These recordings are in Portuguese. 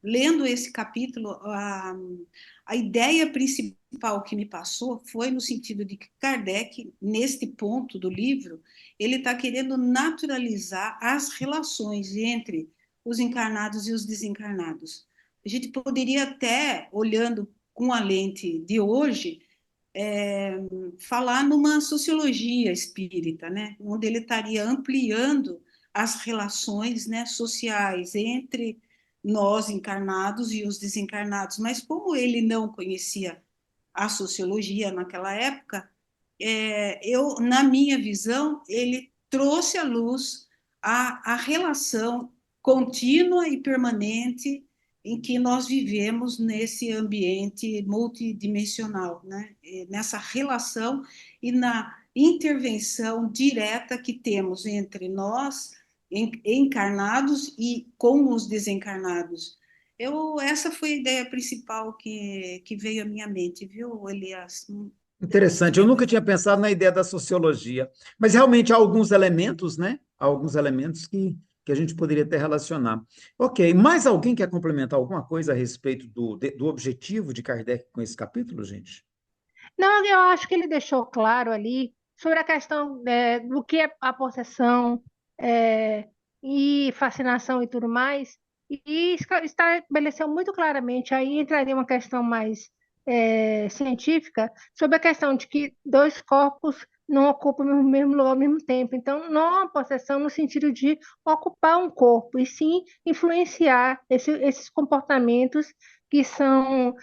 lendo esse capítulo, a ideia principal que me passou foi no sentido de que Kardec, neste ponto do livro, ele está querendo naturalizar as relações entre os encarnados e os desencarnados. A gente poderia até, olhando com a lente de hoje, falar numa sociologia espírita, né, onde ele estaria ampliando as relações, né, sociais entre nós encarnados e os desencarnados. Mas como ele não conhecia a sociologia naquela época, na minha visão, ele trouxe à luz a relação contínua e permanente em que nós vivemos nesse ambiente multidimensional, né? Nessa relação e na intervenção direta que temos entre nós, encarnados, e com os desencarnados. Essa foi a ideia principal que veio à minha mente, viu, Elias? Depois tu Interessante. Eu vai nunca ver. tinha pensado na ideia da sociologia, mas realmente há alguns elementos, né? Há alguns elementos que a gente poderia até relacionar. Ok, mais alguém quer complementar alguma coisa a respeito do objetivo de Kardec com esse capítulo, gente? Não, eu acho que ele deixou claro ali sobre a questão do que é a possessão é, e fascinação e tudo mais, e estabeleceu muito claramente, aí entraria uma questão mais científica, sobre a questão de que dois corpos não ocupam o mesmo lugar ao mesmo tempo. Então, não é uma possessão no sentido de ocupar um corpo, e sim influenciar esses comportamentos que são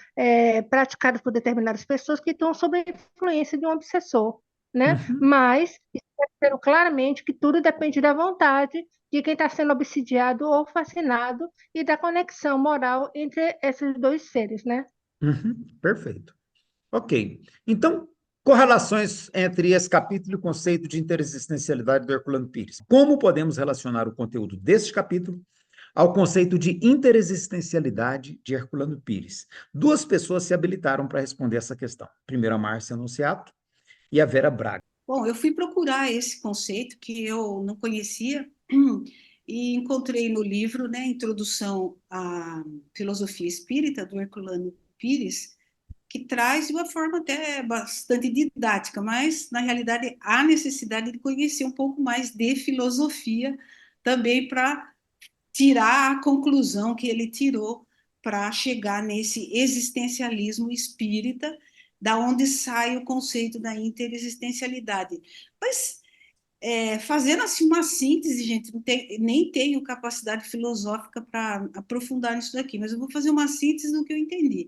praticadas por determinadas pessoas que estão sob a influência de um obsessor, né? Uhum. Mas esclareceram claramente que tudo depende da vontade de quem está sendo obsidiado ou fascinado e da conexão moral entre esses dois seres, né? Uhum, perfeito. Ok. Então, correlações entre esse capítulo e o conceito de interexistencialidade do Herculano Pires. Como podemos relacionar o conteúdo deste capítulo ao conceito de interexistencialidade de Herculano Pires? Duas pessoas se habilitaram para responder essa questão. Primeiro, a Márcia Anunciato e a Vera Braga. Bom, eu fui procurar esse conceito que eu não conhecia e encontrei no livro, né, Introdução à Filosofia Espírita, do Herculano Pires, que traz de uma forma até bastante didática, mas na realidade há necessidade de conhecer um pouco mais de filosofia também para tirar a conclusão que ele tirou para chegar nesse existencialismo espírita, da onde sai o conceito da interexistencialidade. Mas fazendo assim uma síntese, gente, nem tenho capacidade filosófica para aprofundar nisso daqui, mas eu vou fazer uma síntese do que eu entendi.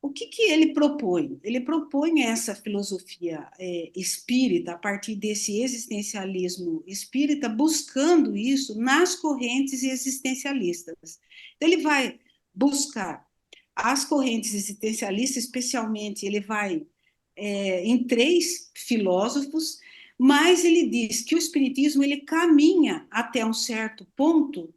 O que ele propõe? Ele propõe essa filosofia espírita, a partir desse existencialismo espírita, buscando isso nas correntes existencialistas. Então, ele vai buscar as correntes existencialistas, especialmente, ele vai em três filósofos, mas ele diz que o espiritismo ele caminha até um certo ponto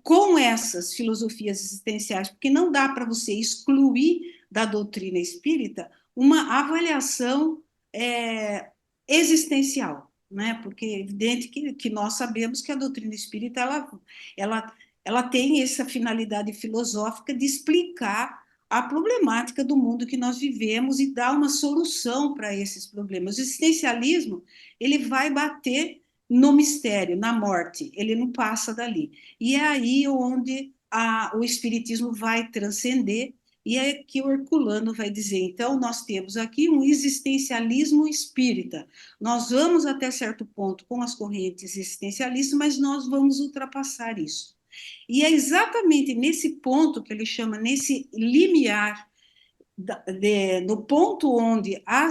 com essas filosofias existenciais, porque não dá para você excluir da doutrina espírita uma avaliação é, existencial, né? Porque é evidente que nós sabemos que a doutrina espírita ela, ela tem essa finalidade filosófica de explicar a problemática do mundo que nós vivemos e dar uma solução para esses problemas. O existencialismo ele vai bater no mistério, na morte, ele não passa dali. E é aí onde o espiritismo vai transcender, e é que o Herculano vai dizer, então, nós temos aqui um existencialismo espírita. Nós vamos até certo ponto com as correntes existencialistas, mas nós vamos ultrapassar isso. E é exatamente nesse ponto que ele chama, nesse limiar, no ponto onde a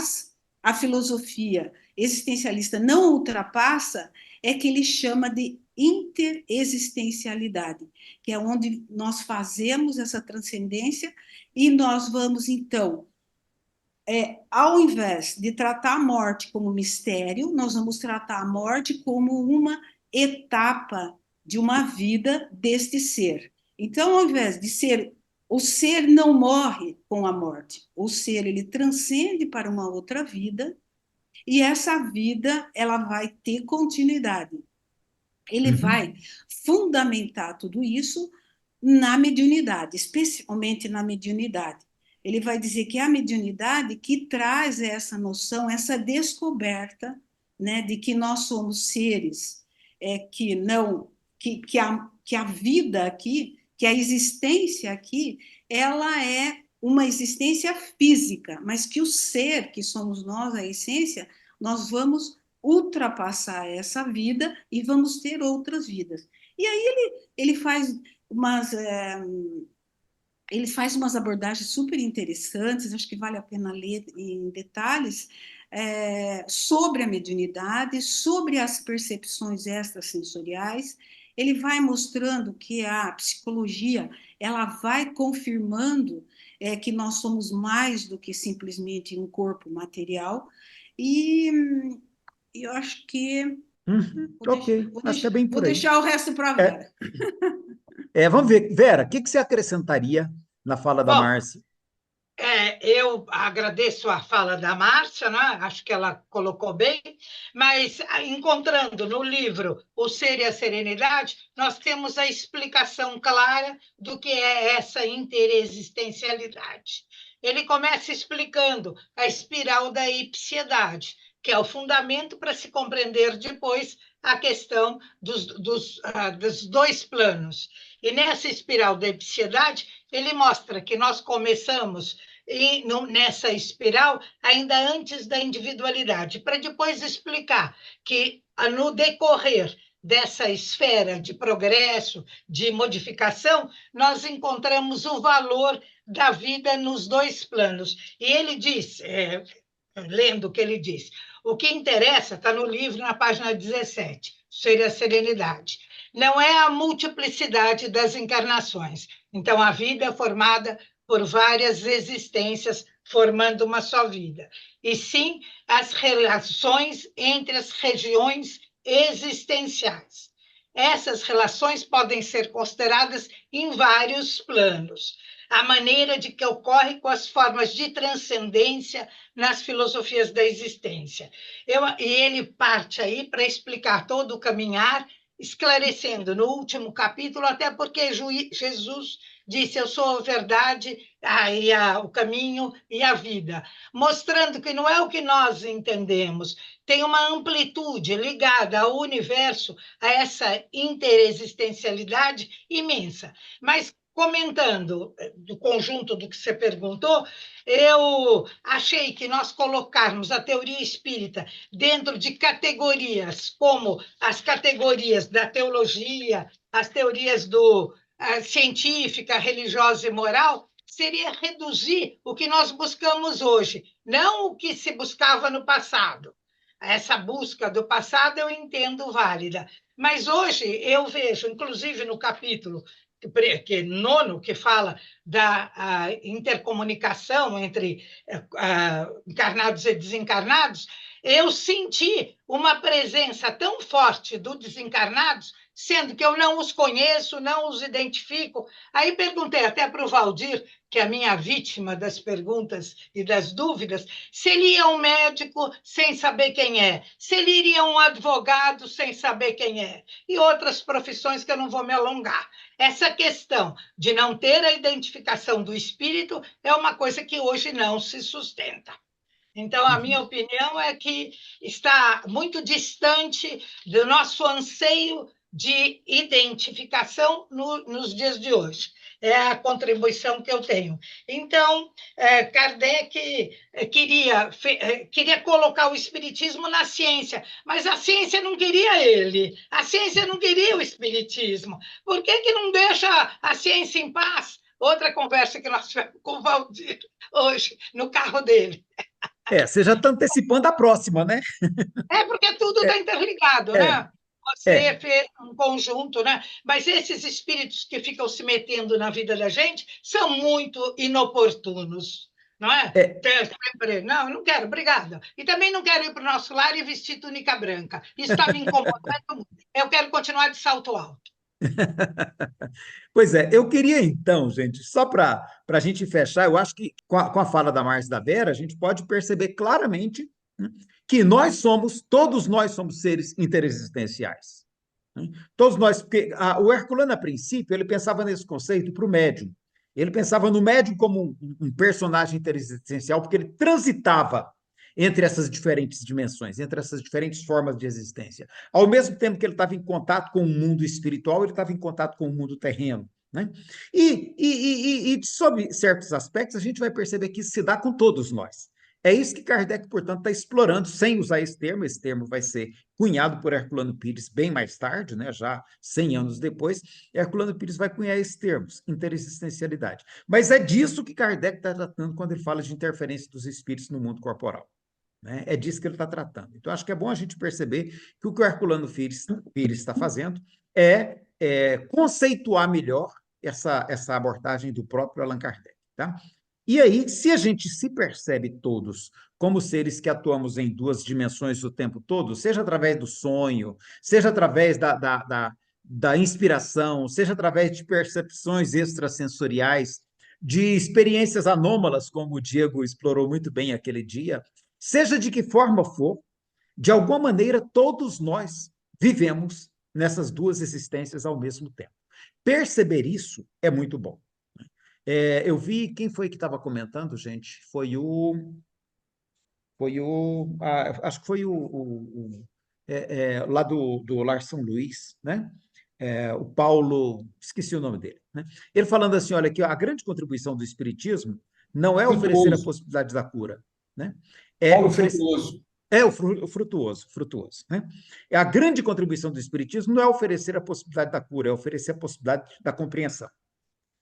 filosofia existencialista não ultrapassa, é que ele chama de interexistencialidade, que é onde nós fazemos essa transcendência e nós vamos, então, ao invés de tratar a morte como mistério, nós vamos tratar a morte como uma etapa de uma vida deste ser. Então, ao invés de ser o ser não morre com a morte, o ser ele transcende para uma outra vida e essa vida ela vai ter continuidade. Ele Uhum. vai fundamentar tudo isso na mediunidade, especialmente na mediunidade. Ele vai dizer que é a mediunidade que traz essa noção, essa descoberta, né, de que nós somos seres que não, que a vida aqui, que a existência aqui, ela é uma existência física, mas que o ser, que somos nós, a essência, nós vamos ultrapassar essa vida e vamos ter outras vidas. E aí ele faz umas ele faz umas abordagens super interessantes, acho que vale a pena ler em detalhes, sobre a mediunidade, sobre as percepções extrasensoriais. Ele vai mostrando que a psicologia ela vai confirmando que nós somos mais do que simplesmente um corpo material, e eu acho que Ok, acho que é bem vou por aí. deixar o resto para a É, Vera. vamos ver. Vera, o que você acrescentaria na fala da Bom, Márcia? eu agradeço a fala da Márcia, né? Acho que ela colocou bem, mas encontrando no livro O Ser e a Serenidade, nós temos a explicação clara do que é essa interexistencialidade. Ele começa explicando a espiral da ipsiedade, que é o fundamento para se compreender depois a questão dos dois planos. E nessa espiral da ipsiedade, ele mostra que nós começamos nessa espiral ainda antes da individualidade, para depois explicar que, no decorrer dessa esfera de progresso, de modificação, nós encontramos o valor da vida nos dois planos. E ele diz, lendo o que ele diz, o que interessa, está no livro, na página 17, Ser a Serenidade. Não é a multiplicidade das encarnações. Então, a vida é formada por várias existências, formando uma só vida. E sim as relações entre as regiões existenciais. Essas relações podem ser consideradas em vários planos. A maneira de que ocorre com as formas de transcendência nas filosofias da existência. E ele parte aí para explicar todo o caminhar, esclarecendo no último capítulo, até porque Jesus disse: eu sou a verdade, o caminho e a vida, mostrando que não é o que nós entendemos, tem uma amplitude ligada ao universo, a essa interexistencialidade imensa. Mas, comentando do conjunto do que você perguntou, eu achei que nós colocarmos a teoria espírita dentro de categorias, como as categorias da teologia, as teorias científica, religiosa e moral, seria reduzir o que nós buscamos hoje, não o que se buscava no passado. Essa busca do passado eu entendo válida, mas hoje eu vejo, inclusive no capítulo que nono, que fala da intercomunicação entre encarnados e desencarnados, eu senti uma presença tão forte dos desencarnados, sendo que eu não os conheço, não os identifico. Aí perguntei até para o Valdir, que é a minha vítima das perguntas e das dúvidas, se ele ia um médico sem saber quem é, se ele iria um advogado sem saber quem é, e outras profissões que eu não vou me alongar. Essa questão de não ter a identificação do espírito é uma coisa que hoje não se sustenta. Então, a minha opinião é que está muito distante do nosso anseio de identificação nos dias de hoje. É a contribuição que eu tenho. Então, Kardec queria colocar o espiritismo na ciência, mas a ciência não queria ele, a ciência não queria o espiritismo. Por que não deixa a ciência em paz? Outra conversa que nós tivemos com o Valdir hoje, no carro dele. Você já está antecipando a próxima, né? Porque tudo está interligado, né? Você fez um conjunto, né? Mas esses espíritos que ficam se metendo na vida da gente são muito inoportunos, não é? Não, não quero, obrigada. E também não quero ir para o nosso lar e vestir túnica branca. Isso está me incomodando muito. Eu quero continuar de salto alto. Pois eu queria então, gente, só para a gente fechar, eu acho que com a fala da Márcia e da Vera, a gente pode perceber claramente, né, que todos nós somos seres interexistenciais. né? Todos nós, porque o Herculano, a princípio, ele pensava nesse conceito para o médium. Ele pensava no médium como um personagem interexistencial, porque ele transitava entre essas diferentes dimensões, entre essas diferentes formas de existência. Ao mesmo tempo que ele estava em contato com o mundo espiritual, ele estava em contato com o mundo terreno, né? E sob certos aspectos, a gente vai perceber que isso se dá com todos nós. É isso que Kardec, portanto, está explorando, sem usar esse termo. Esse termo vai ser cunhado por Herculano Pires bem mais tarde, né, já 100 anos depois. Herculano Pires vai cunhar esses termos, interexistencialidade. Mas é disso que Kardec está tratando quando ele fala de interferência dos espíritos no mundo corporal, né? É disso que ele está tratando. Então, acho que é bom a gente perceber que o Herculano Pires está fazendo é conceituar melhor essa abordagem do próprio Allan Kardec, tá? E aí, se a gente se percebe todos como seres que atuamos em duas dimensões o tempo todo, seja através do sonho, seja através da inspiração, seja através de percepções extrasensoriais, de experiências anômalas, como o Diego explorou muito bem aquele dia, seja de que forma for, de alguma maneira, todos nós vivemos nessas duas existências ao mesmo tempo. Perceber isso é muito bom. Eu vi, quem foi que estava comentando, gente? Acho que foi lá do Lar São Luís, né? O Paulo, esqueci o nome dele, né? Ele falando assim, olha, que a grande contribuição do Espiritismo não é oferecer a possibilidade da cura, né? Paulo Frutuoso. O frutuoso, né? A grande contribuição do Espiritismo não é oferecer a possibilidade da cura, é oferecer a possibilidade da compreensão.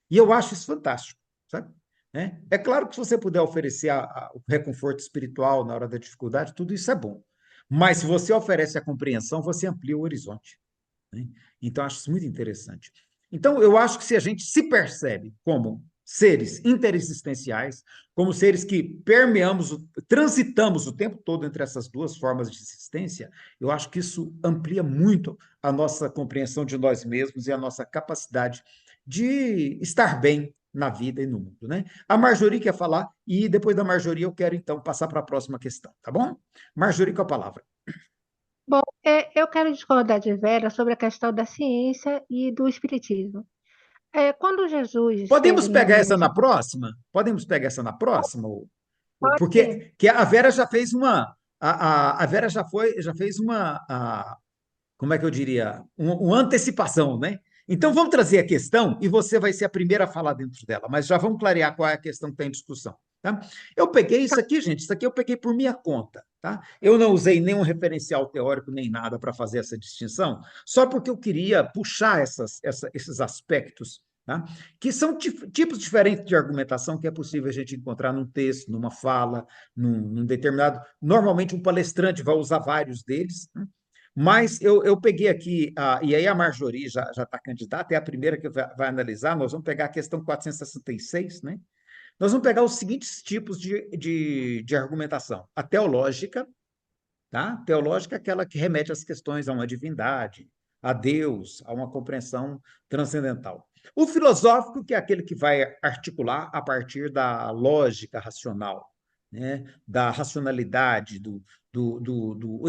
E eu acho isso fantástico, sabe? É claro que se você puder oferecer o reconforto espiritual na hora da dificuldade, tudo isso é bom. Mas se você oferece a compreensão, você amplia o horizonte, né? Então, acho isso muito interessante. Então, eu acho que se a gente se percebe como seres interexistenciais, como seres que transitamos o tempo todo entre essas duas formas de existência, eu acho que isso amplia muito a nossa compreensão de nós mesmos e a nossa capacidade de estar bem na vida e no mundo, né? A Marjorie quer falar, e depois da Marjorie eu quero, então, passar para a próxima questão, tá bom? Marjorie, com a palavra. Bom, eu quero discordar de Vera sobre a questão da ciência e do espiritismo. Quando Jesus Podemos esteve pegar essa na próxima? Podemos pegar essa na próxima? Pode. Porque a Vera já fez uma. A Vera já fez uma. Como é que eu diria? Uma antecipação, né? Então vamos trazer a questão e você vai ser a primeira a falar dentro dela, mas já vamos clarear qual é a questão que está em discussão. Tá? Eu peguei isso aqui, gente, isso aqui eu peguei por minha conta. Tá? Eu não usei nenhum referencial teórico nem nada para fazer essa distinção, só porque eu queria puxar esses aspectos, tá? Que são tipos diferentes de argumentação que é possível a gente encontrar num texto, numa fala, num determinado. Normalmente, um palestrante vai usar vários deles, né? Mas eu peguei aqui, e aí a Marjorie já está candidata, é a primeira que vai analisar. Nós vamos pegar a questão 466, né? Nós vamos pegar os seguintes tipos de argumentação: a teológica, tá? Teológica é aquela que remete às questões a uma divindade, a Deus, a uma compreensão transcendental. O filosófico, que é aquele que vai articular a partir da lógica racional, né? Da racionalidade, do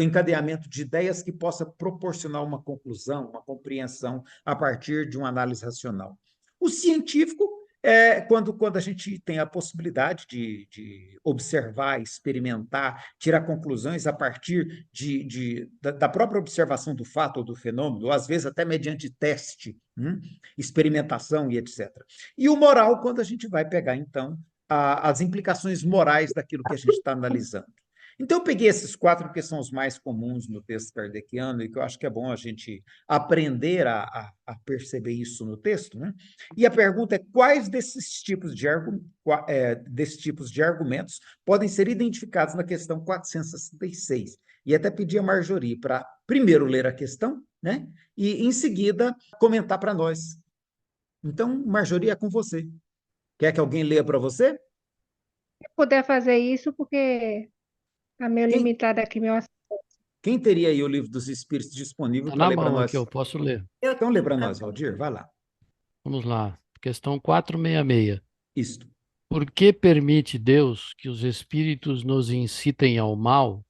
encadeamento de ideias que possa proporcionar uma conclusão, uma compreensão a partir de uma análise racional. O científico é quando a gente tem a possibilidade de observar, experimentar, tirar conclusões a partir da própria observação do fato ou do fenômeno, ou às vezes até mediante teste, experimentação e etc. E o moral, quando a gente vai pegar, então, as implicações morais daquilo que a gente está analisando. Então, eu peguei esses quatro que são os mais comuns no texto kardeciano e que eu acho que é bom a gente aprender a perceber isso no texto, né? E a pergunta é: quais desses tipos de argumentos podem ser identificados na questão 466? E até pedir a Marjorie para primeiro ler a questão, né? E, em seguida, comentar para nós. Então, Marjorie, é com você. Quer que alguém leia para você? Se puder fazer isso, porque está meio Quem, limitado aqui meu acesso. quem teria aí o livro dos Espíritos disponível Está para na ler para mão aqui, nós? eu posso ler. Então, lê para nós, Valdir, vai lá. Vamos lá. Questão 466. Isto. Por que permite Deus que os espíritos nos incitem ao mal?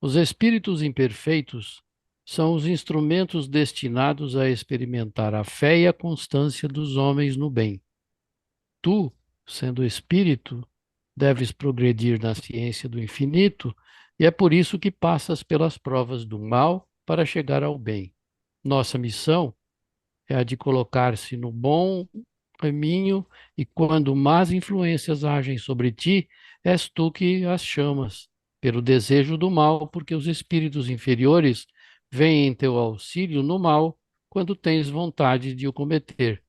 Os espíritos imperfeitos são os instrumentos destinados a experimentar a fé e a constância dos homens no bem. Tu, sendo espírito, deves progredir na ciência do infinito, e é por isso que passas pelas provas do mal para chegar ao bem. Nossa missão é a de colocar-se no bom caminho, e quando más influências agem sobre ti, és tu que as chamas, pelo desejo do mal, porque os espíritos inferiores vêm em teu auxílio no mal, quando tens vontade de o cometer.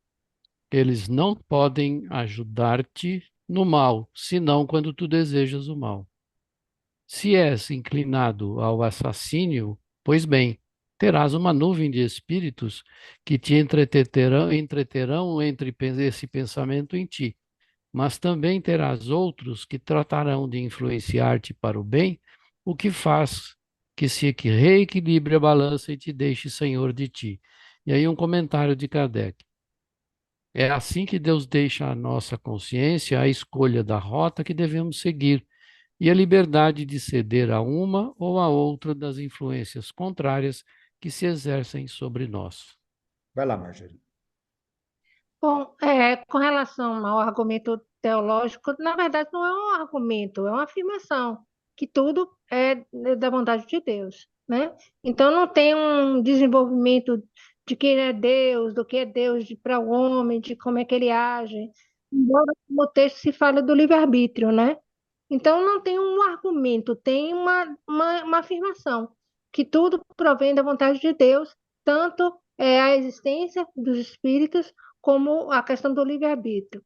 Eles não podem ajudar-te no mal, senão quando tu desejas o mal. Se és inclinado ao assassínio, pois bem, terás uma nuvem de espíritos que te entreterão entre esse pensamento em ti, mas também terás outros que tratarão de influenciar-te para o bem, o que faz que se reequilibre a balança e te deixe senhor de ti. E aí um comentário de Kardec. É assim que Deus deixa à nossa consciência a escolha da rota que devemos seguir e a liberdade de ceder a uma ou a outra das influências contrárias que se exercem sobre nós. Vai lá, Marjorie. Bom, com relação ao argumento teológico, na verdade não é um argumento, é uma afirmação, que tudo é da vontade de Deus, né? Então não tem um desenvolvimento de quem é Deus, do que é Deus para o homem, de como é que ele age, embora no texto se fala do livre-arbítrio, né? Então não tem um argumento, tem uma afirmação, que tudo provém da vontade de Deus, tanto a existência dos espíritos, como a questão do livre-arbítrio.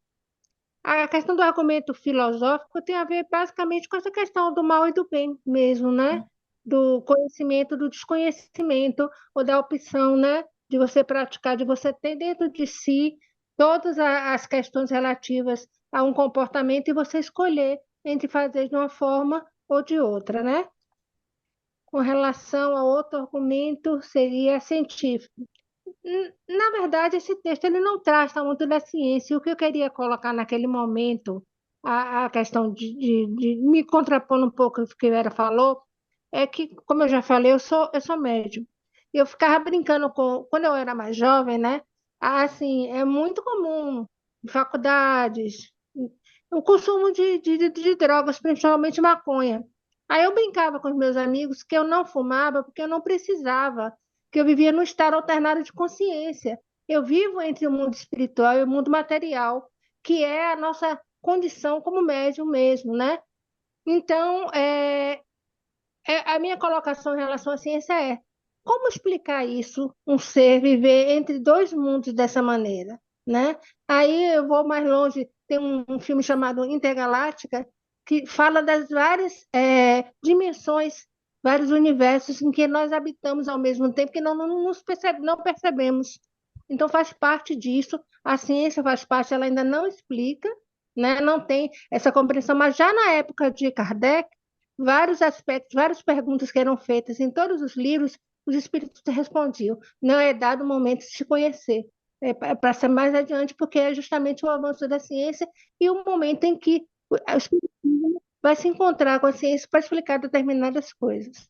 A questão do argumento filosófico tem a ver basicamente com essa questão do mal e do bem mesmo, né? Do conhecimento, do desconhecimento, ou da opção, né? De você praticar, de você ter dentro de si todas as questões relativas a um comportamento e você escolher entre fazer de uma forma ou de outra, né? Com relação a outro argumento, seria científico. Na verdade, esse texto ele não trata muito da ciência. O que eu queria colocar naquele momento, a questão de me contrapondo um pouco o que a Vera falou, é que, como eu já falei, eu sou médium. Eu ficava brincando quando eu era mais jovem, né? Assim, é muito comum em faculdades o consumo de drogas, principalmente maconha. Aí eu brincava com os meus amigos que eu não fumava porque eu não precisava, que eu vivia no estado alternado de consciência. Eu vivo entre o mundo espiritual e o mundo material, que é a nossa condição como médium mesmo, né? Então, a minha colocação em relação à ciência é: como explicar isso, um ser viver entre dois mundos dessa maneira, né? Aí eu vou mais longe, tem um filme chamado Intergaláctica, que fala das várias dimensões, vários universos em que nós habitamos ao mesmo tempo, que não percebemos. Então faz parte disso, a ciência faz parte, ela ainda não explica, né? Não tem essa compreensão, mas já na época de Kardec, vários aspectos, várias perguntas que eram feitas em todos os livros, os espíritos respondiam: não é dado o momento de se conhecer, para ser mais adiante, porque é justamente o avanço da ciência e o momento em que o espiritismo vai se encontrar com a ciência para explicar determinadas coisas.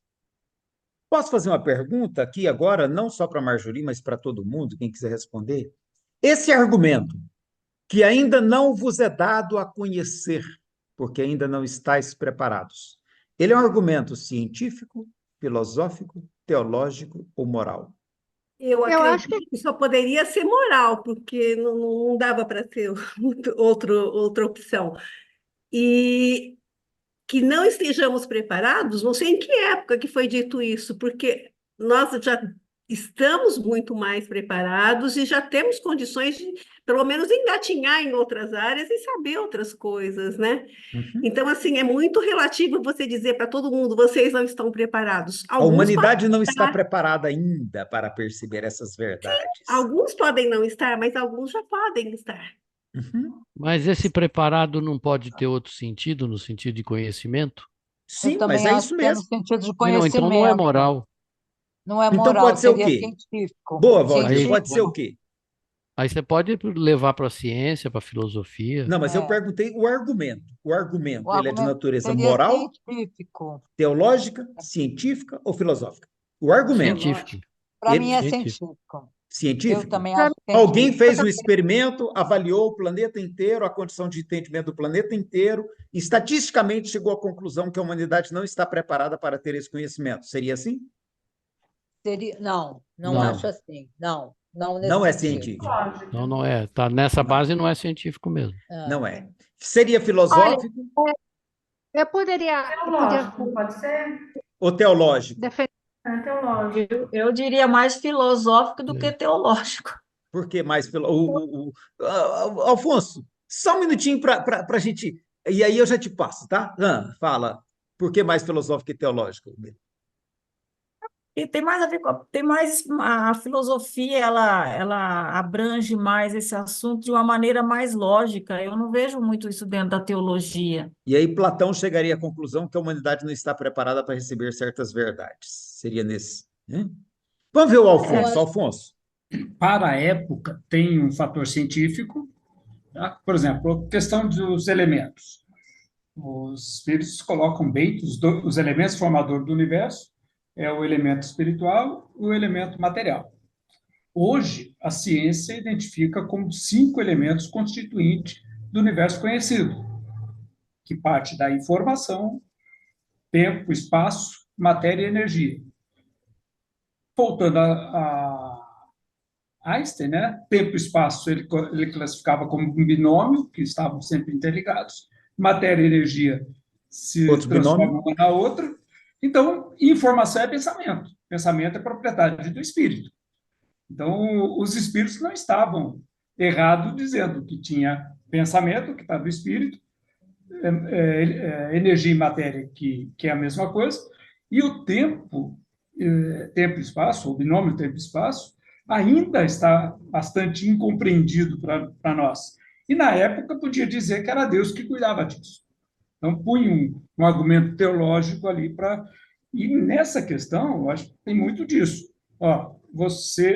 Posso fazer uma pergunta aqui agora, não só para a Marjorie, mas para todo mundo, quem quiser responder? Esse argumento, que ainda não vos é dado a conhecer, porque ainda não estáis preparados, ele é um argumento científico, filosófico, teológico ou moral? Eu Eu acho acredito que só poderia ser moral, porque não dava para ser outra opção. E que não estejamos preparados, não sei em que época que foi dito isso, porque nós já estamos muito mais preparados e já temos condições de, pelo menos, engatinhar em outras áreas e saber outras coisas, né? Uhum. Então, assim, é muito relativo você dizer para todo mundo: vocês não estão preparados. A humanidade não está preparada ainda para perceber essas verdades. Alguns podem não estar, mas alguns já podem estar. Uhum. Mas esse preparado não pode ter outro sentido, no sentido de conhecimento? Sim, também mas é acho isso que é no mesmo. sentido de Não, então não é conhecimento. moral. Não é Então moral, pode ser o seria quê? científico. Boa, Valdir, Aí- pode ser o quê? Aí você pode levar para a ciência, para a filosofia. Não, mas eu É. perguntei o argumento. O argumento, O ele é de argumento natureza seria moral, científico. teológica, científica ou filosófica? O argumento. Científico. Para mim é Científico. científico. Eu Científico? também Pra acho Alguém científico. fez um experimento, avaliou o planeta inteiro, a condição de entendimento do planeta inteiro, e estatisticamente chegou à conclusão que a humanidade não está preparada para ter esse conhecimento. Seria assim? Não Não. acho assim. Não nesse Não é sentido. científico. Então não é. Tá nessa base não é científico mesmo. Não é. Seria filosófico Eu podia Teológico, pode ser? ou teológico? defender. É teológico. Eu diria mais filosófico do que teológico. Por que mais Alfonso, só um minutinho para a gente. E aí eu já te passo, tá? Fala. Por que mais filosófico e teológico? E tem mais a ver a filosofia, ela abrange mais esse assunto de uma maneira mais lógica. Eu não vejo muito isso dentro da teologia. E aí Platão chegaria à conclusão que a humanidade não está preparada para receber certas verdades. Seria nesse, né? Vamos ver o Alfonso. Alfonso. Para a época, tem um fator científico, tá? Por exemplo, a questão dos elementos. Os espíritos colocam bem os elementos formadores do universo, é o elemento espiritual e o elemento material. Hoje, a ciência identifica como 5 elementos constituintes do universo conhecido, que parte da informação, tempo, espaço, matéria e energia. Voltando a Einstein, né? Tempo e espaço ele classificava como um binômio, que estavam sempre interligados. Matéria e energia se transformam uma na outra. Então, informação é pensamento. Pensamento é propriedade do espírito. Então, os espíritos não estavam errados dizendo que tinha pensamento, que está do espírito, energia e matéria, que é a mesma coisa, e o tempo e espaço, o binômio tempo e espaço, ainda está bastante incompreendido para nós. E, na época, podia dizer que era Deus que cuidava disso. Então, punha um argumento teológico ali para... E nessa questão, eu acho que tem muito disso.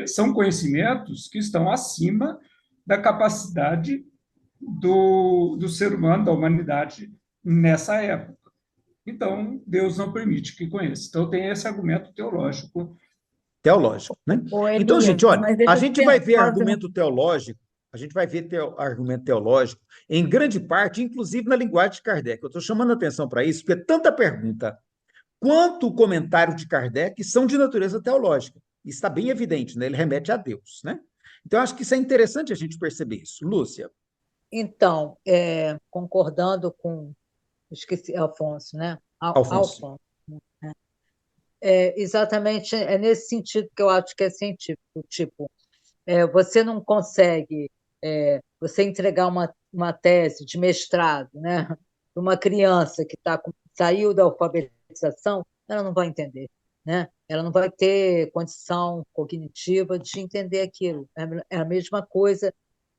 São conhecimentos que estão acima da capacidade do ser humano, da humanidade, nessa época. Então, Deus não permite que conheça. Então, tem esse argumento teológico. Teológico, né? Então, gente, olha, a gente vai ver argumento teológico, argumento teológico, em grande parte, inclusive na linguagem de Kardec. Eu estou chamando a atenção para isso, porque tanta pergunta quanto o comentário de Kardec são de natureza teológica. Isso está bem evidente, né? Ele remete a Deus, né? Então, acho que isso é interessante a gente perceber isso. Lúcia. Então, concordando com... Esqueci, Alfonso, né? Alfonso. Exatamente, é nesse sentido que eu acho que é científico. Tipo, você não consegue você entregar uma tese de mestrado, né, para uma criança que saiu da alfabetização, ela não vai entender, né? Ela não vai ter condição cognitiva de entender aquilo. É a mesma coisa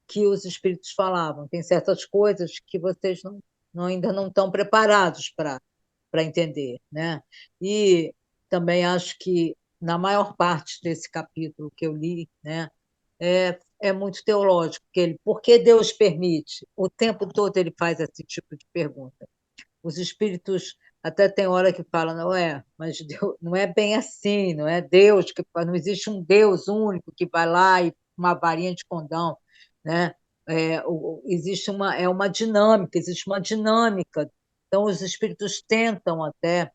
que os espíritos falavam. Tem certas coisas que vocês ainda não estão preparados para entender, né? E também acho que, na maior parte desse capítulo que eu li, né, é muito teológico, porque Deus permite, o tempo todo ele faz esse tipo de pergunta. Os espíritos até tem hora que falam, mas Deus, não é bem assim, não é Deus, não existe um Deus único que vai lá e uma varinha de condão, né? Existe uma dinâmica, existe uma dinâmica. Então, os espíritos tentam até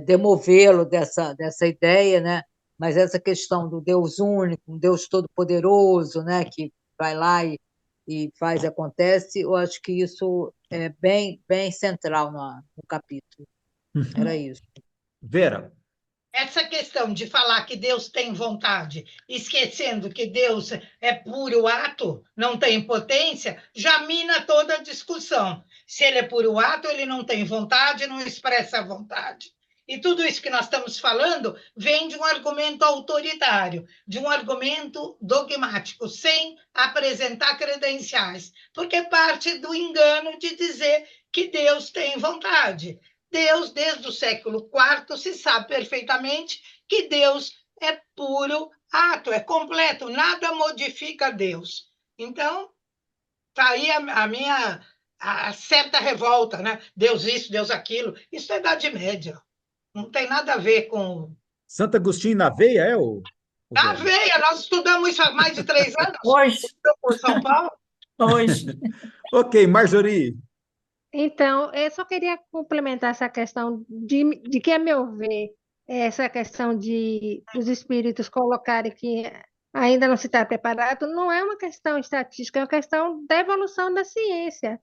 demovê-lo dessa ideia, né? Mas essa questão do Deus único, um Deus todo-poderoso, né? Que vai lá e faz e acontece, eu acho que isso é bem, bem central no capítulo. Era isso. Vera. Essa questão de falar que Deus tem vontade, esquecendo que Deus é puro ato, não tem potência, já mina toda a discussão. Se ele é puro ato, ele não tem vontade, não expressa vontade. E tudo isso que nós estamos falando vem de um argumento autoritário, de um argumento dogmático, sem apresentar credenciais, porque parte do engano de dizer que Deus tem vontade. Deus, desde o século IV, se sabe perfeitamente que Deus é puro ato, é completo, nada modifica Deus. Então, está aí a minha certa revolta, né? Deus isso, Deus aquilo. Isso é Idade Média. Não tem nada a ver com Santo Agostinho na veia, o Na Vera? veia, nós estudamos isso há mais de 3 anos, Hoje, por São Paulo. hoje. Ok, Marjorie. Então, eu só queria complementar essa questão de que, a meu ver, essa questão dos espíritos colocarem que ainda não se está preparado, não é uma questão estatística, é uma questão da evolução da ciência.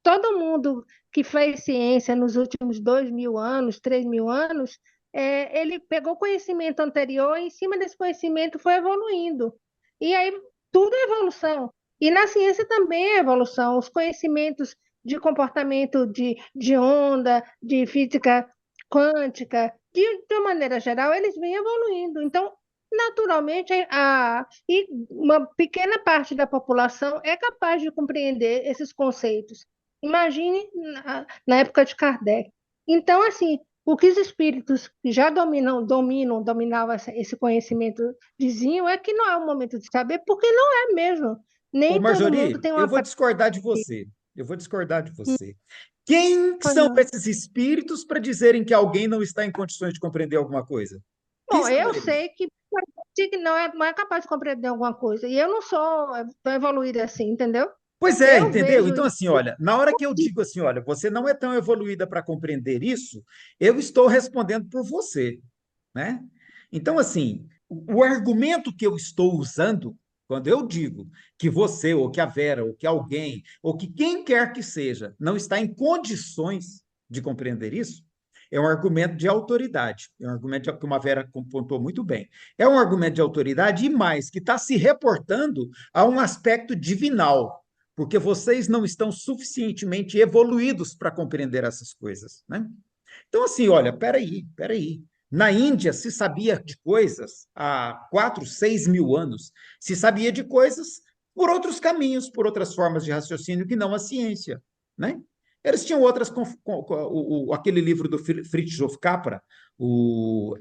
Todo mundo que fez ciência nos últimos 2.000 anos, 3.000 anos, ele pegou conhecimento anterior e, em cima desse conhecimento, foi evoluindo. E aí, tudo é evolução. E na ciência também é evolução. Os conhecimentos de comportamento de onda, de física quântica, de uma maneira geral, eles vêm evoluindo. Então, naturalmente, e uma pequena parte da população é capaz de compreender esses conceitos. Imagine na época de Kardec. Então, assim, o que os espíritos que já dominavam esse conhecimento diziam é que não é o momento de saber, porque não é mesmo. Ô, Nem todo mundo Marjorie, tem eu uma. vou discordar de você. Eu vou discordar de você. Quem Pois são não. esses espíritos para dizerem que alguém não está em condições de compreender alguma coisa? Quem Bom, são eu eles? sei que não é capaz de compreender alguma coisa. E eu não sou tão evoluída assim, entendeu? Pois é, Eu entendeu? vejo Então, assim, olha, na hora que eu digo assim, olha, você não é tão evoluída para compreender isso, eu estou respondendo por você, né? Então, assim, o argumento que eu estou usando, quando eu digo que você, ou que a Vera, ou que alguém, ou que quem quer que seja, não está em condições de compreender isso, é um argumento de autoridade. É um argumento que uma Vera pontuou muito bem. É um argumento de autoridade e mais, que está se reportando a um aspecto divinal, porque vocês não estão suficientemente evoluídos para compreender essas coisas, né? Então, assim, olha, peraí. Na Índia se sabia de coisas há 4, 6 mil anos. Se sabia de coisas por outros caminhos, por outras formas de raciocínio que não a ciência, né? Eles tinham outras, aquele livro do Fritjof Capra, o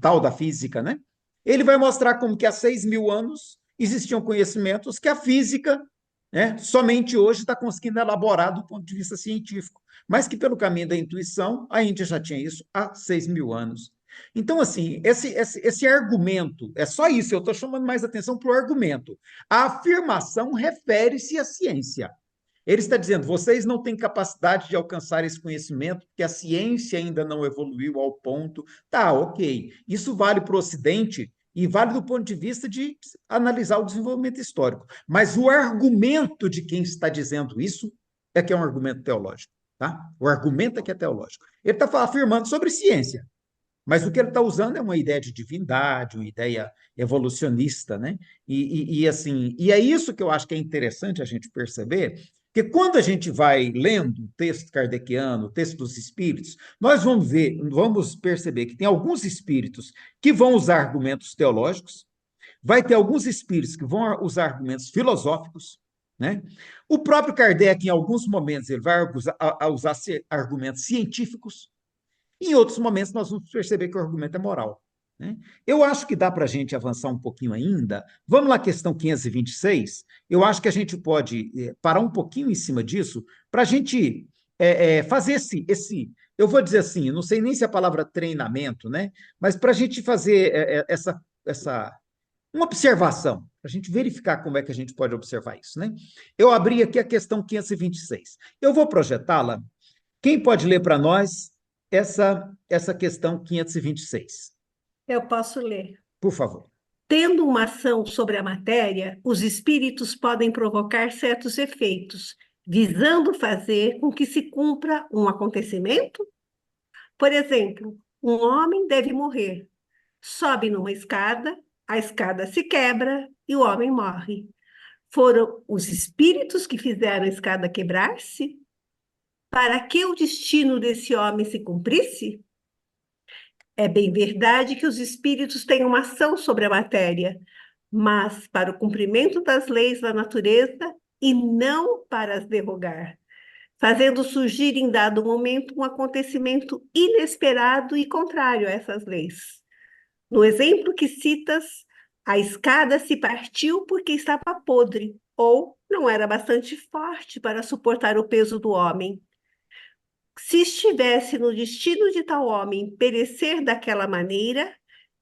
tal da física, né? Ele vai mostrar como que há 6 mil anos existiam conhecimentos que a física, né, somente hoje está conseguindo elaborar do ponto de vista científico, mas que pelo caminho da intuição, a Índia já tinha isso há 6 mil anos. Então, assim, esse argumento, é só isso, eu estou chamando mais atenção para o argumento. A afirmação refere-se à ciência. Ele está dizendo, vocês não têm capacidade de alcançar esse conhecimento, porque a ciência ainda não evoluiu ao ponto. Tá, ok. Isso vale para o Ocidente e vale do ponto de vista de analisar o desenvolvimento histórico. Mas o argumento de quem está dizendo isso é que é um argumento teológico. Tá? O argumento é que é teológico. Ele está afirmando sobre ciência, mas o que ele está usando é uma ideia de divindade, uma ideia evolucionista, né? Assim, e é isso que eu acho que é interessante a gente perceber, que quando a gente vai lendo o texto kardeciano, o texto dos espíritos, nós vamos perceber que tem alguns espíritos que vão usar argumentos teológicos, vai ter alguns espíritos que vão usar argumentos filosóficos, né? O próprio Kardec, em alguns momentos, ele vai usar argumentos científicos, em outros momentos, nós vamos perceber que o argumento é moral, né? Eu acho que dá para a gente avançar um pouquinho ainda. Vamos lá, questão 526. Eu acho que a gente pode parar um pouquinho em cima disso para a gente fazer eu vou dizer assim, não sei nem se a palavra treinamento, né? Mas para a gente fazer uma observação, para a gente verificar como é que a gente pode observar isso, né? Eu abri aqui a questão 526. Eu vou projetá-la. Quem pode ler para nós essa questão 526? Eu posso ler. Por favor. Tendo uma ação sobre a matéria, os espíritos podem provocar certos efeitos, visando fazer com que se cumpra um acontecimento? Por exemplo, um homem deve morrer. Sobe numa escada, a escada se quebra e o homem morre. Foram os espíritos que fizeram a escada quebrar-se? Para que o destino desse homem se cumprisse? É bem verdade que os espíritos têm uma ação sobre a matéria, mas para o cumprimento das leis da natureza e não para as derrogar, fazendo surgir em dado momento um acontecimento inesperado e contrário a essas leis. No exemplo que citas, a escada se partiu porque estava podre, ou não era bastante forte para suportar o peso do homem. se estivesse no destino de tal homem perecer daquela maneira,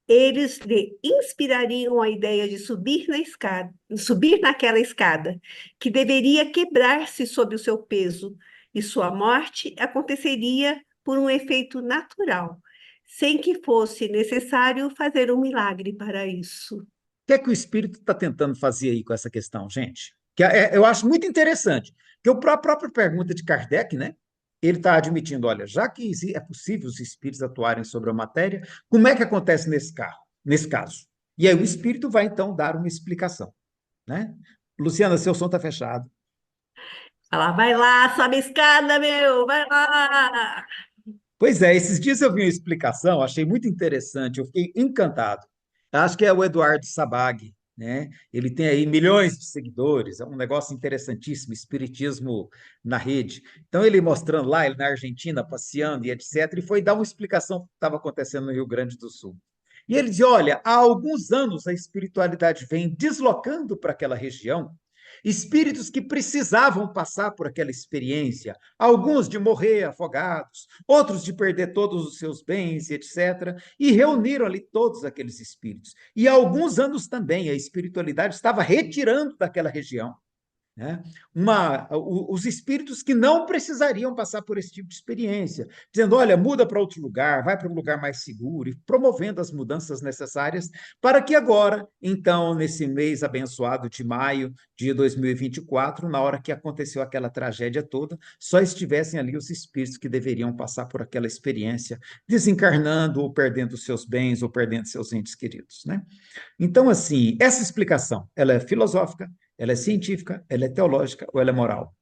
eles lhe inspirariam a ideia de subir na escada, subir naquela escada, que deveria quebrar-se sob o seu peso, e sua morte aconteceria por um efeito natural, sem que fosse necessário fazer um milagre para isso. O que é que o espírito está tentando fazer aí com essa questão, gente? Eu acho muito interessante, que a própria pergunta de Kardec, né? Ele está admitindo, olha, já que é possível os espíritos atuarem sobre a matéria, como é que acontece nesse caso? E aí o espírito vai, então, dar uma explicação, né? Luciana, seu som está fechado. Falar, vai lá, sobe a escada, meu, vai lá. Pois é, esses dias eu vi uma explicação, achei muito interessante, eu fiquei encantado. Acho que é o Eduardo Sabag, né? Ele tem aí milhões de seguidores, é um negócio interessantíssimo, espiritismo na rede. Então, ele mostrando lá, ele na Argentina, passeando e etc., e foi dar uma explicação do que estava acontecendo no Rio Grande do Sul. E ele diz: olha, há alguns anos a espiritualidade vem deslocando para aquela região espíritos que precisavam passar por aquela experiência, alguns de morrer afogados, outros de perder todos os seus bens, etc., e reuniram ali todos aqueles espíritos. E há alguns anos também a espiritualidade estava retirando daquela região, né? Os espíritos que não precisariam passar por esse tipo de experiência, dizendo, olha, muda para outro lugar, vai para um lugar mais seguro, e promovendo as mudanças necessárias para que agora, então, nesse mês abençoado de maio de 2024, na hora que aconteceu aquela tragédia toda, só estivessem ali os espíritos que deveriam passar por aquela experiência, desencarnando ou perdendo seus bens ou perdendo seus entes queridos, né? Então, assim, essa explicação, ela é filosófica, ela é científica, ela é teológica ou ela é moral?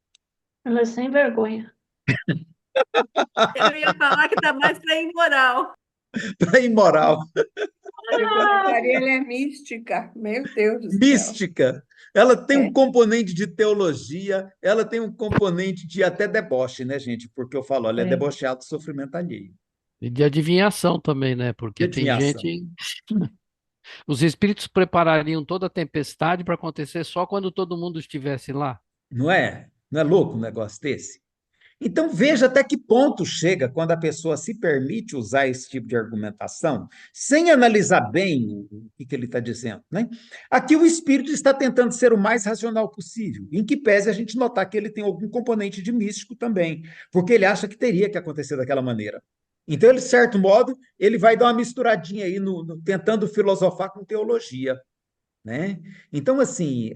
Ela é sem vergonha. Eu ia falar que tá mais para imoral. Para imoral. Eu colocaria ela é mística. Meu Deus do céu. Mística. Ela tem um É. componente de teologia, ela tem um componente de até deboche, né, gente? Porque eu falo, olha, é É. debocheado do sofrimento alheio. E de adivinhação também, né? Porque De tem adivinhação. gente. Os espíritos preparariam toda a tempestade para acontecer só quando todo mundo estivesse lá. Não é? Não é louco um negócio desse? Então, veja até que ponto chega quando a pessoa se permite usar esse tipo de argumentação, sem analisar bem o que ele está dizendo, né? Aqui o espírito está tentando ser o mais racional possível, em que pese a gente notar que ele tem algum componente de místico também, porque ele acha que teria que acontecer daquela maneira. Então, ele, de certo modo, ele vai dar uma misturadinha aí, tentando filosofar com teologia, né? Então, assim,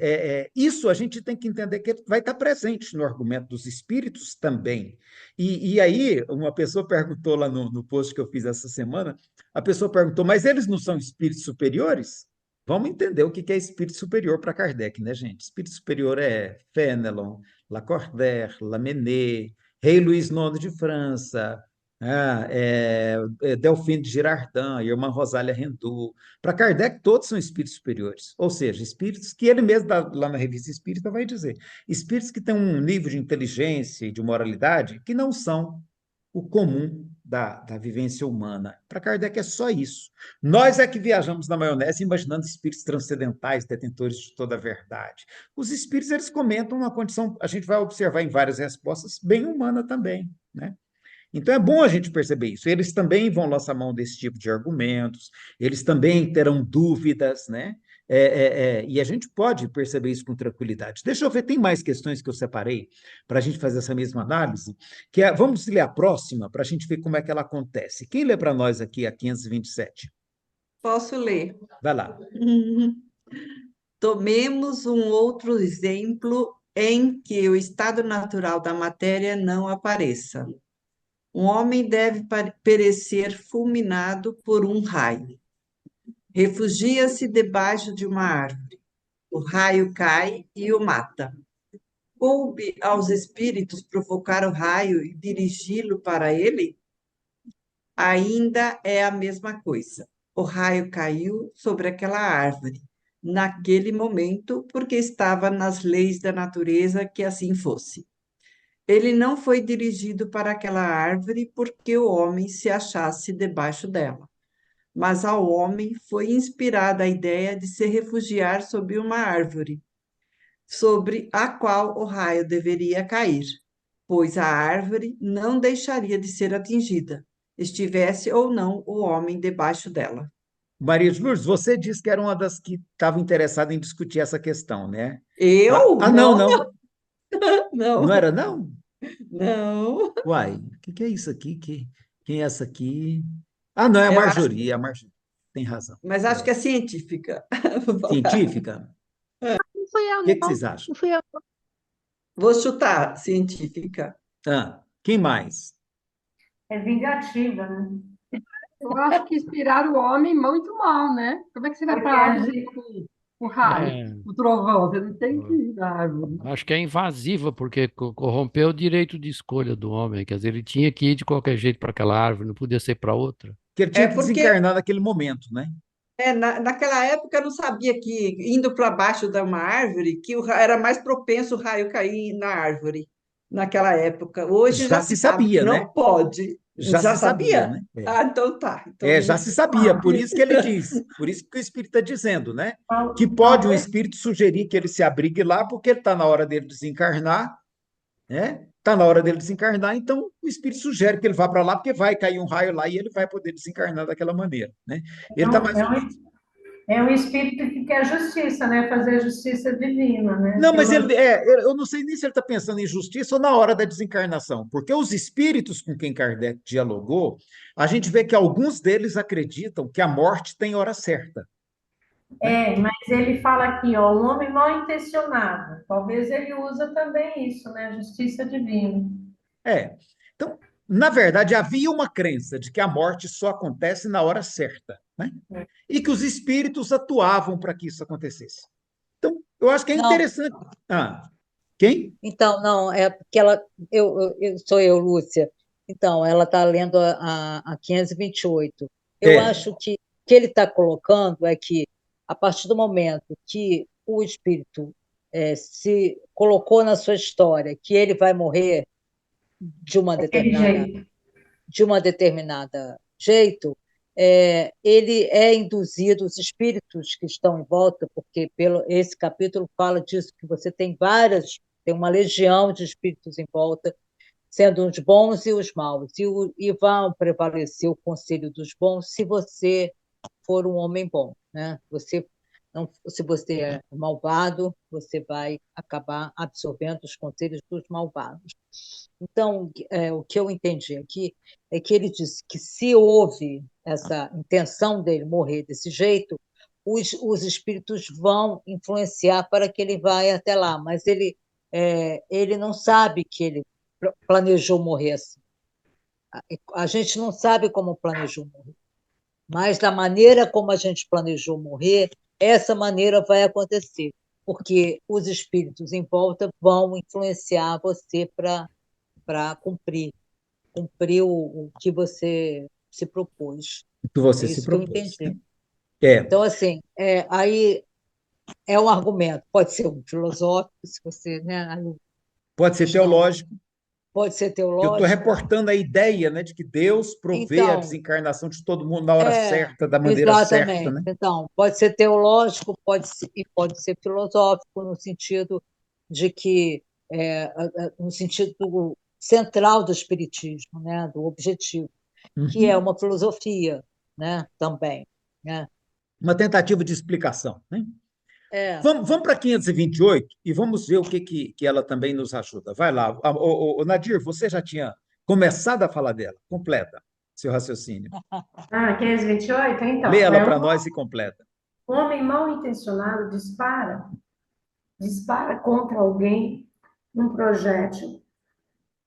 isso a gente tem que entender que vai estar presente no argumento dos espíritos também. E aí, uma pessoa perguntou lá no post que eu fiz essa semana, a pessoa perguntou, mas eles não são espíritos superiores? Vamos entender o que é espírito superior para Kardec, né, gente? Espírito superior é Fénelon, Lacordaire, Lamennais, Rei Luís IX de França, Delphine de Girardin, Irmã Rosália Rendu. Para Kardec, todos são espíritos superiores, ou seja, espíritos que ele mesmo, lá na Revista Espírita, vai dizer, espíritos que têm um nível de inteligência e de moralidade que não são o comum da vivência humana. Para Kardec é só isso. Nós é que viajamos na maionese imaginando espíritos transcendentais, detentores de toda a verdade. Os espíritos, eles comentam uma condição, a gente vai observar em várias respostas, bem humana também, né? Então é bom a gente perceber isso. Eles também vão lançar mão desse tipo de argumentos, eles também terão dúvidas, né? E a gente pode perceber isso com tranquilidade. Deixa eu ver, tem mais questões que eu separei para a gente fazer essa mesma análise, vamos ler a próxima para a gente ver como é que ela acontece. Quem lê para nós aqui a 527? Posso ler? Vai lá. Tomemos um outro exemplo em que o estado natural da matéria não apareça. Um homem deve perecer fulminado por um raio. Refugia-se debaixo de uma árvore. O raio cai e o mata. Coube aos espíritos provocar o raio e dirigi-lo para ele? Ainda é a mesma coisa. O raio caiu sobre aquela árvore, naquele momento, porque estava nas leis da natureza que assim fosse. Ele não foi dirigido para aquela árvore porque o homem se achasse debaixo dela, mas ao homem foi inspirada a ideia de se refugiar sob uma árvore, sobre a qual o raio deveria cair. pois a árvore não deixaria de ser atingida, estivesse ou não o homem debaixo dela. Maria de Lourdes, você disse que era uma das que estava interessada em discutir essa questão, né? Eu? Não, Não, não. Não não, era, não? não. Uai, o que é isso aqui? Quem é essa aqui? Ah, não, é Eu acho, A Marjorie. Tem razão. mas acho que é científica. Vou falar. Científica? Não fui eu, O que não. vocês acham? Não fui eu. Vou chutar científica. Quem mais? É vingativa, né? Eu acho que inspirar o homem muito mal, né? Como é que você vai Porque para a a árvore gente, com o raio, É, o trovão? Você não tem que ir na árvore. acho que é invasiva, porque corrompeu o direito de escolha do homem. Quer dizer, ele tinha que ir de qualquer jeito para aquela árvore, não podia ser para outra. Que ele É tinha que porque desencarnar naquele momento, né? naquela época eu não sabia que indo para baixo de uma árvore que era mais propenso o raio cair na árvore. Naquela época. Hoje Já já se se sabe que sabia, não né? pode. Já Já se sabia, sabia? né? Ah, então tá. Então Já não. se sabia, por isso que ele diz, por isso que o Espírito está dizendo, né? Que pode um talvez, Espírito sugerir que ele se abrigue lá, porque ele está na hora dele desencarnar, né? Está na hora dele desencarnar, então o Espírito sugere que ele vá para lá, porque vai cair um raio lá e ele vai poder desencarnar daquela maneira, né? Ele está mais é ou menos. é um espírito que quer justiça, né? Fazer a justiça divina, né? Não, mas eu não sei nem se ele está pensando em justiça ou na hora da desencarnação, porque os espíritos com quem Kardec dialogou, a gente vê que alguns deles acreditam que a morte tem hora certa, né? Mas ele fala aqui, ó, um homem mal intencionado. Talvez ele usa também isso, né? Justiça divina. É. Então, na verdade, havia uma crença de que a morte só acontece na hora certa, né? E que os espíritos atuavam para que isso acontecesse. Então, eu acho que é Não, interessante. Quem? então, não, é porque ela, sou eu, Lúcia. Então, ela está lendo a 528. Eu É. acho que o que ele está colocando é que, a partir do momento que o espírito se colocou na sua história que ele vai morrer de uma Daquele determinada jeito. jeito, ele é induzido, os espíritos que estão em volta, porque esse capítulo fala disso, que você tem uma legião de espíritos em volta, sendo os bons e os maus, e vão prevalecer o conselho dos bons se você for um homem bom, né? Se você é malvado, você vai acabar absorvendo os conselhos dos malvados. Então, o que eu entendi aqui é que ele disse que se houve essa intenção dele morrer desse jeito, os espíritos vão influenciar para que ele vá até lá, mas ele não sabe que ele planejou morrer assim. A gente não sabe como planejou morrer, mas da maneira como a gente planejou morrer, essa maneira vai acontecer, porque os espíritos em volta vão influenciar você para cumprir o que você se propôs. O que você É se isso que eu propôs, né? entendi. Então, assim, aí é um argumento, pode ser um filosófico, se você, né, Pode ser teológico. pode ser Eu estou teológico. reportando a ideia, né, de que Deus provê a Então, desencarnação de todo mundo na hora certa, da maneira certa, exatamente. né? Então, pode ser teológico, pode ser filosófico, no sentido de que, no sentido central do espiritismo, né, do objetivo, que é uma filosofia, né, também, né? Uma tentativa de explicação, né? Vamos para 528 e vamos ver o que ela também nos ajuda. Vai lá. Nadir, você já tinha começado a falar dela. Completa seu raciocínio. 528? Então, Lê ela para nós e completa. um homem mal intencionado dispara contra alguém um projétil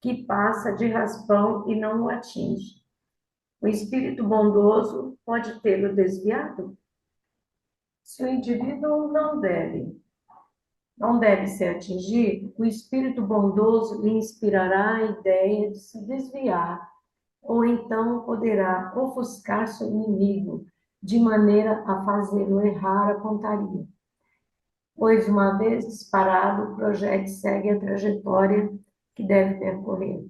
que passa de raspão e não o atinge. O espírito bondoso pode tê-lo desviado? Se o indivíduo não deve ser atingido, o espírito bondoso lhe inspirará a ideia de se desviar, ou então poderá ofuscar seu inimigo, de maneira a fazê-lo errar a pontaria. Pois, uma vez disparado, o projétil segue a trajetória que deve percorrer.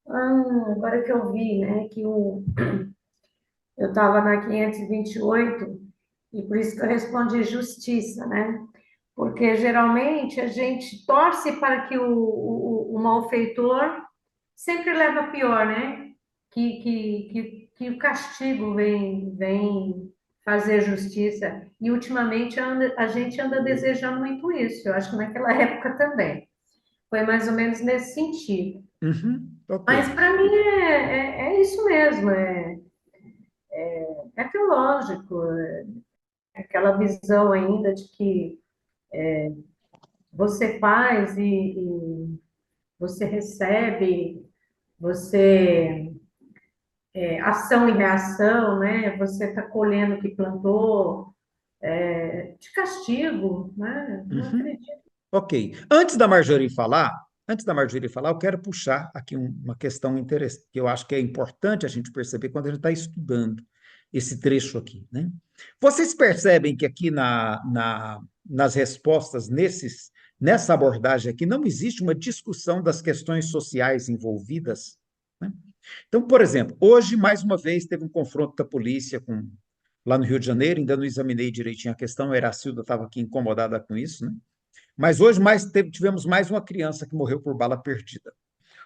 Agora que eu vi, né, que eu estava na 528, e por isso que eu respondi justiça, né? porque geralmente a gente torce para que o malfeitor sempre leve a pior, né? Que o castigo vem fazer justiça. E ultimamente a gente anda desejando muito isso. Eu acho que naquela época também. Foi mais ou menos nesse sentido. Mas Ok. para mim é isso mesmo, é teológico, aquela visão ainda de que você faz e você recebe, você ação e reação, né? Você está colhendo o que plantou, de castigo, né? Não acredito. Ok. Antes da Marjorie falar, eu quero puxar aqui uma questão interessante, que eu acho que é importante a gente perceber quando a gente está estudando esse trecho aqui, né? Vocês percebem que aqui nas respostas, nessa abordagem aqui, não existe uma discussão das questões sociais envolvidas, né? Então, por exemplo, hoje, mais uma vez, teve um confronto da polícia lá no Rio de Janeiro, ainda não examinei direitinho a questão, a Eracilda estava aqui incomodada com isso, né? Mas hoje tivemos mais uma criança que morreu por bala perdida.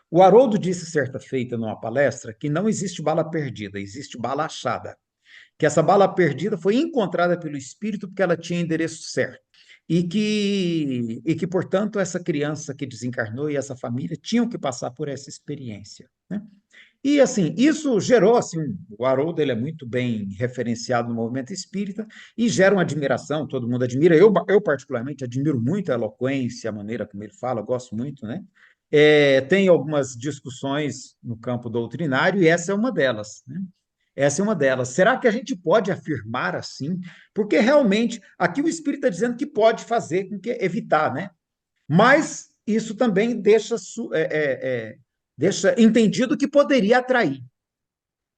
O Haroldo disse certa feita numa palestra que não existe bala perdida, existe bala achada. Que essa bala perdida foi encontrada pelo espírito porque ela tinha endereço certo. Portanto, essa criança que desencarnou e essa família tinham que passar por essa experiência, né? E, assim, isso gerou, assim, o Haroldo, ele é muito bem referenciado no movimento espírita e gera uma admiração, todo mundo admira. Eu particularmente, admiro muito a eloquência, a maneira como ele fala, gosto muito, né? Tem algumas discussões no campo doutrinário e essa é uma delas, né? Essa é uma delas. Será que a gente pode afirmar assim? Porque realmente, aqui o Espírito está dizendo que pode fazer com que evitar, né? Mas isso também deixa entendido que poderia atrair,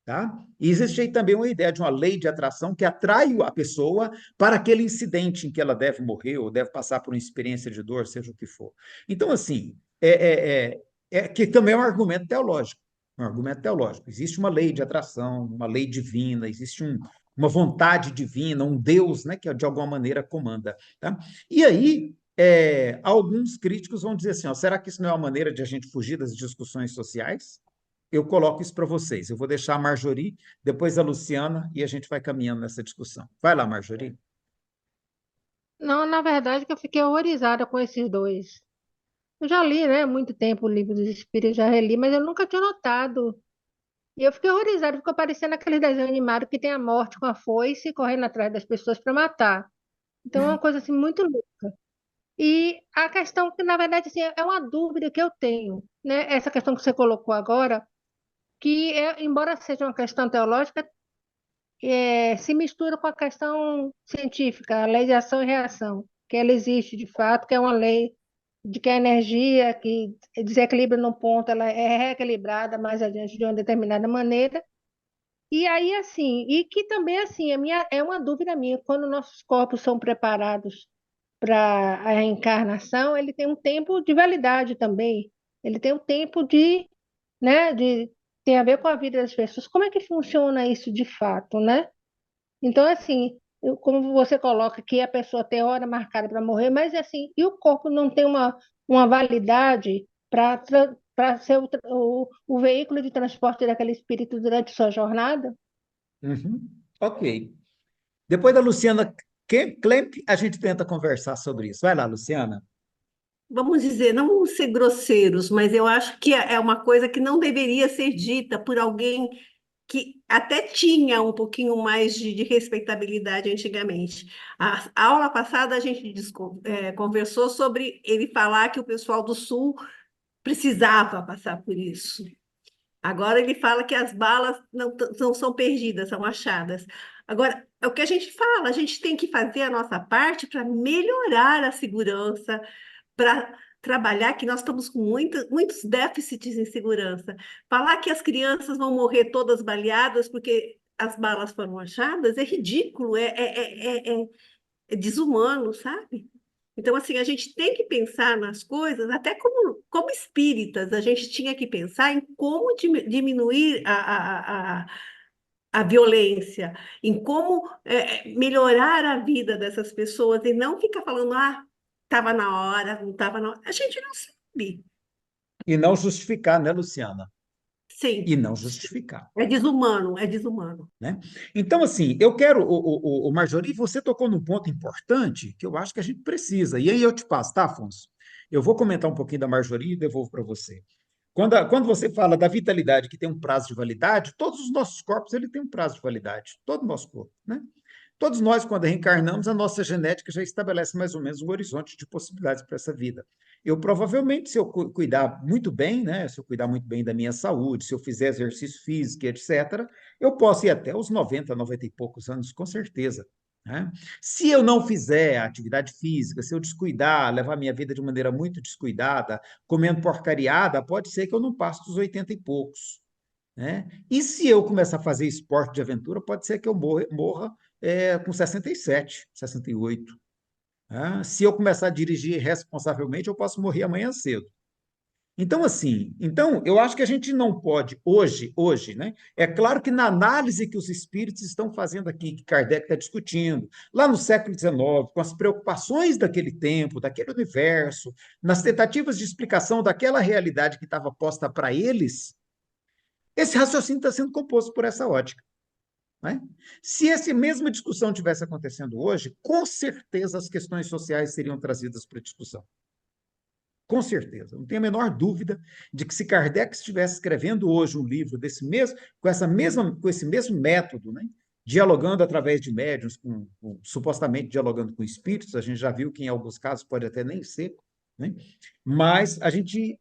tá? E existe aí também uma ideia de uma lei de atração que atrai a pessoa para aquele incidente em que ela deve morrer ou deve passar por uma experiência de dor, seja o que for. Então, assim, que também é um argumento teológico. Um argumento teológico. Existe uma lei de atração, uma lei divina, existe uma vontade divina, um Deus, né, que de alguma maneira comanda, tá? E aí, alguns críticos vão dizer assim, ó, será que isso não é uma maneira de a gente fugir das discussões sociais? Eu coloco isso para vocês. Eu vou deixar a Marjorie, depois a Luciana, e a gente vai caminhando nessa discussão. Vai lá, Marjorie. Não, na verdade, que eu fiquei horrorizada com esses dois. Eu já li, né, há muito tempo o livro dos Espíritos, já reli, mas eu nunca tinha notado. E eu fiquei horrorizada, ficou parecendo aquele desenho animado que tem a morte com a foice correndo atrás das pessoas para matar. Então é uma coisa assim muito louca. E a questão que, na verdade, assim, é uma dúvida que eu tenho, né? Essa questão que você colocou agora, que embora seja uma questão teológica, se mistura com a questão científica, a lei de ação e reação, que ela existe de fato, que é uma lei de que a energia que desequilibra num ponto, ela é reequilibrada mais adiante de uma determinada maneira. E aí, assim, e que também, assim, é uma dúvida minha, quando nossos corpos são preparados para a reencarnação, ele tem um tempo de validade também, ele tem um tempo tem a ver com a vida das pessoas. Como é que funciona isso de fato, né? Então, assim, como você coloca que a pessoa tem hora marcada para morrer, mas assim, e o corpo não tem uma validade para ser o veículo de transporte daquele espírito durante sua jornada? Ok. Depois da Luciana Klemp, a gente tenta conversar sobre isso. Vai lá, Luciana. Vamos dizer, não vamos ser grosseiros, mas eu acho que é uma coisa que não deveria ser dita por alguém que até tinha um pouquinho mais de respeitabilidade antigamente. A aula passada a gente conversou sobre ele falar que o pessoal do Sul precisava passar por isso. Agora ele fala que as balas não são perdidas, são achadas. Agora, é o que a gente fala, a gente tem que fazer a nossa parte para melhorar a segurança, para trabalhar que nós estamos com muitos déficits em segurança. Falar que as crianças vão morrer todas baleadas porque as balas foram achadas é ridículo, é desumano, sabe? Então, assim, a gente tem que pensar nas coisas, até como espíritas, a gente tinha que pensar em como diminuir a violência, em como melhorar a vida dessas pessoas e não ficar falando, estava na hora, não estava na hora. A gente não sabe. E não justificar, né, Luciana? Sim. E não justificar. É desumano, é desumano. Né? Então, assim, eu quero, o Marjorie, você tocou num ponto importante que eu acho que a gente precisa. E aí eu te passo, tá, Afonso? Eu vou comentar um pouquinho da Marjorie e devolvo para você. Quando você fala da vitalidade que tem um prazo de validade, todos os nossos corpos ele tem um prazo de validade, todo o nosso corpo, né? Todos nós, quando reencarnamos, a nossa genética já estabelece mais ou menos um horizonte de possibilidades para essa vida. Eu provavelmente, se eu cuidar muito bem, né, se eu cuidar muito bem da minha saúde, se eu fizer exercício físico, etc., eu posso ir até os 90, 90 e poucos anos, com certeza. Né? Se eu não fizer atividade física, se eu descuidar, levar minha vida de maneira muito descuidada, comendo porcariada, pode ser que eu não passe dos 80 e poucos. Né? E se eu começar a fazer esporte de aventura, pode ser que eu morra com 67, 68. Né? Se eu começar a dirigir responsavelmente, eu posso morrer amanhã cedo. Então, assim, eu acho que a gente não pode, hoje, né? É claro que na análise que os espíritos estão fazendo aqui, que Kardec está discutindo, lá no século XIX, com as preocupações daquele tempo, daquele universo, nas tentativas de explicação daquela realidade que estava posta para eles, esse raciocínio está sendo composto por essa ótica. Né? Se essa mesma discussão estivesse acontecendo hoje, com certeza as questões sociais seriam trazidas para discussão. Com certeza. Não tenho a menor dúvida de que se Kardec estivesse escrevendo hoje um livro com esse mesmo método, né? Dialogando através de médiuns, supostamente dialogando com espíritos, a gente já viu que em alguns casos pode até nem ser, né? Mas a gente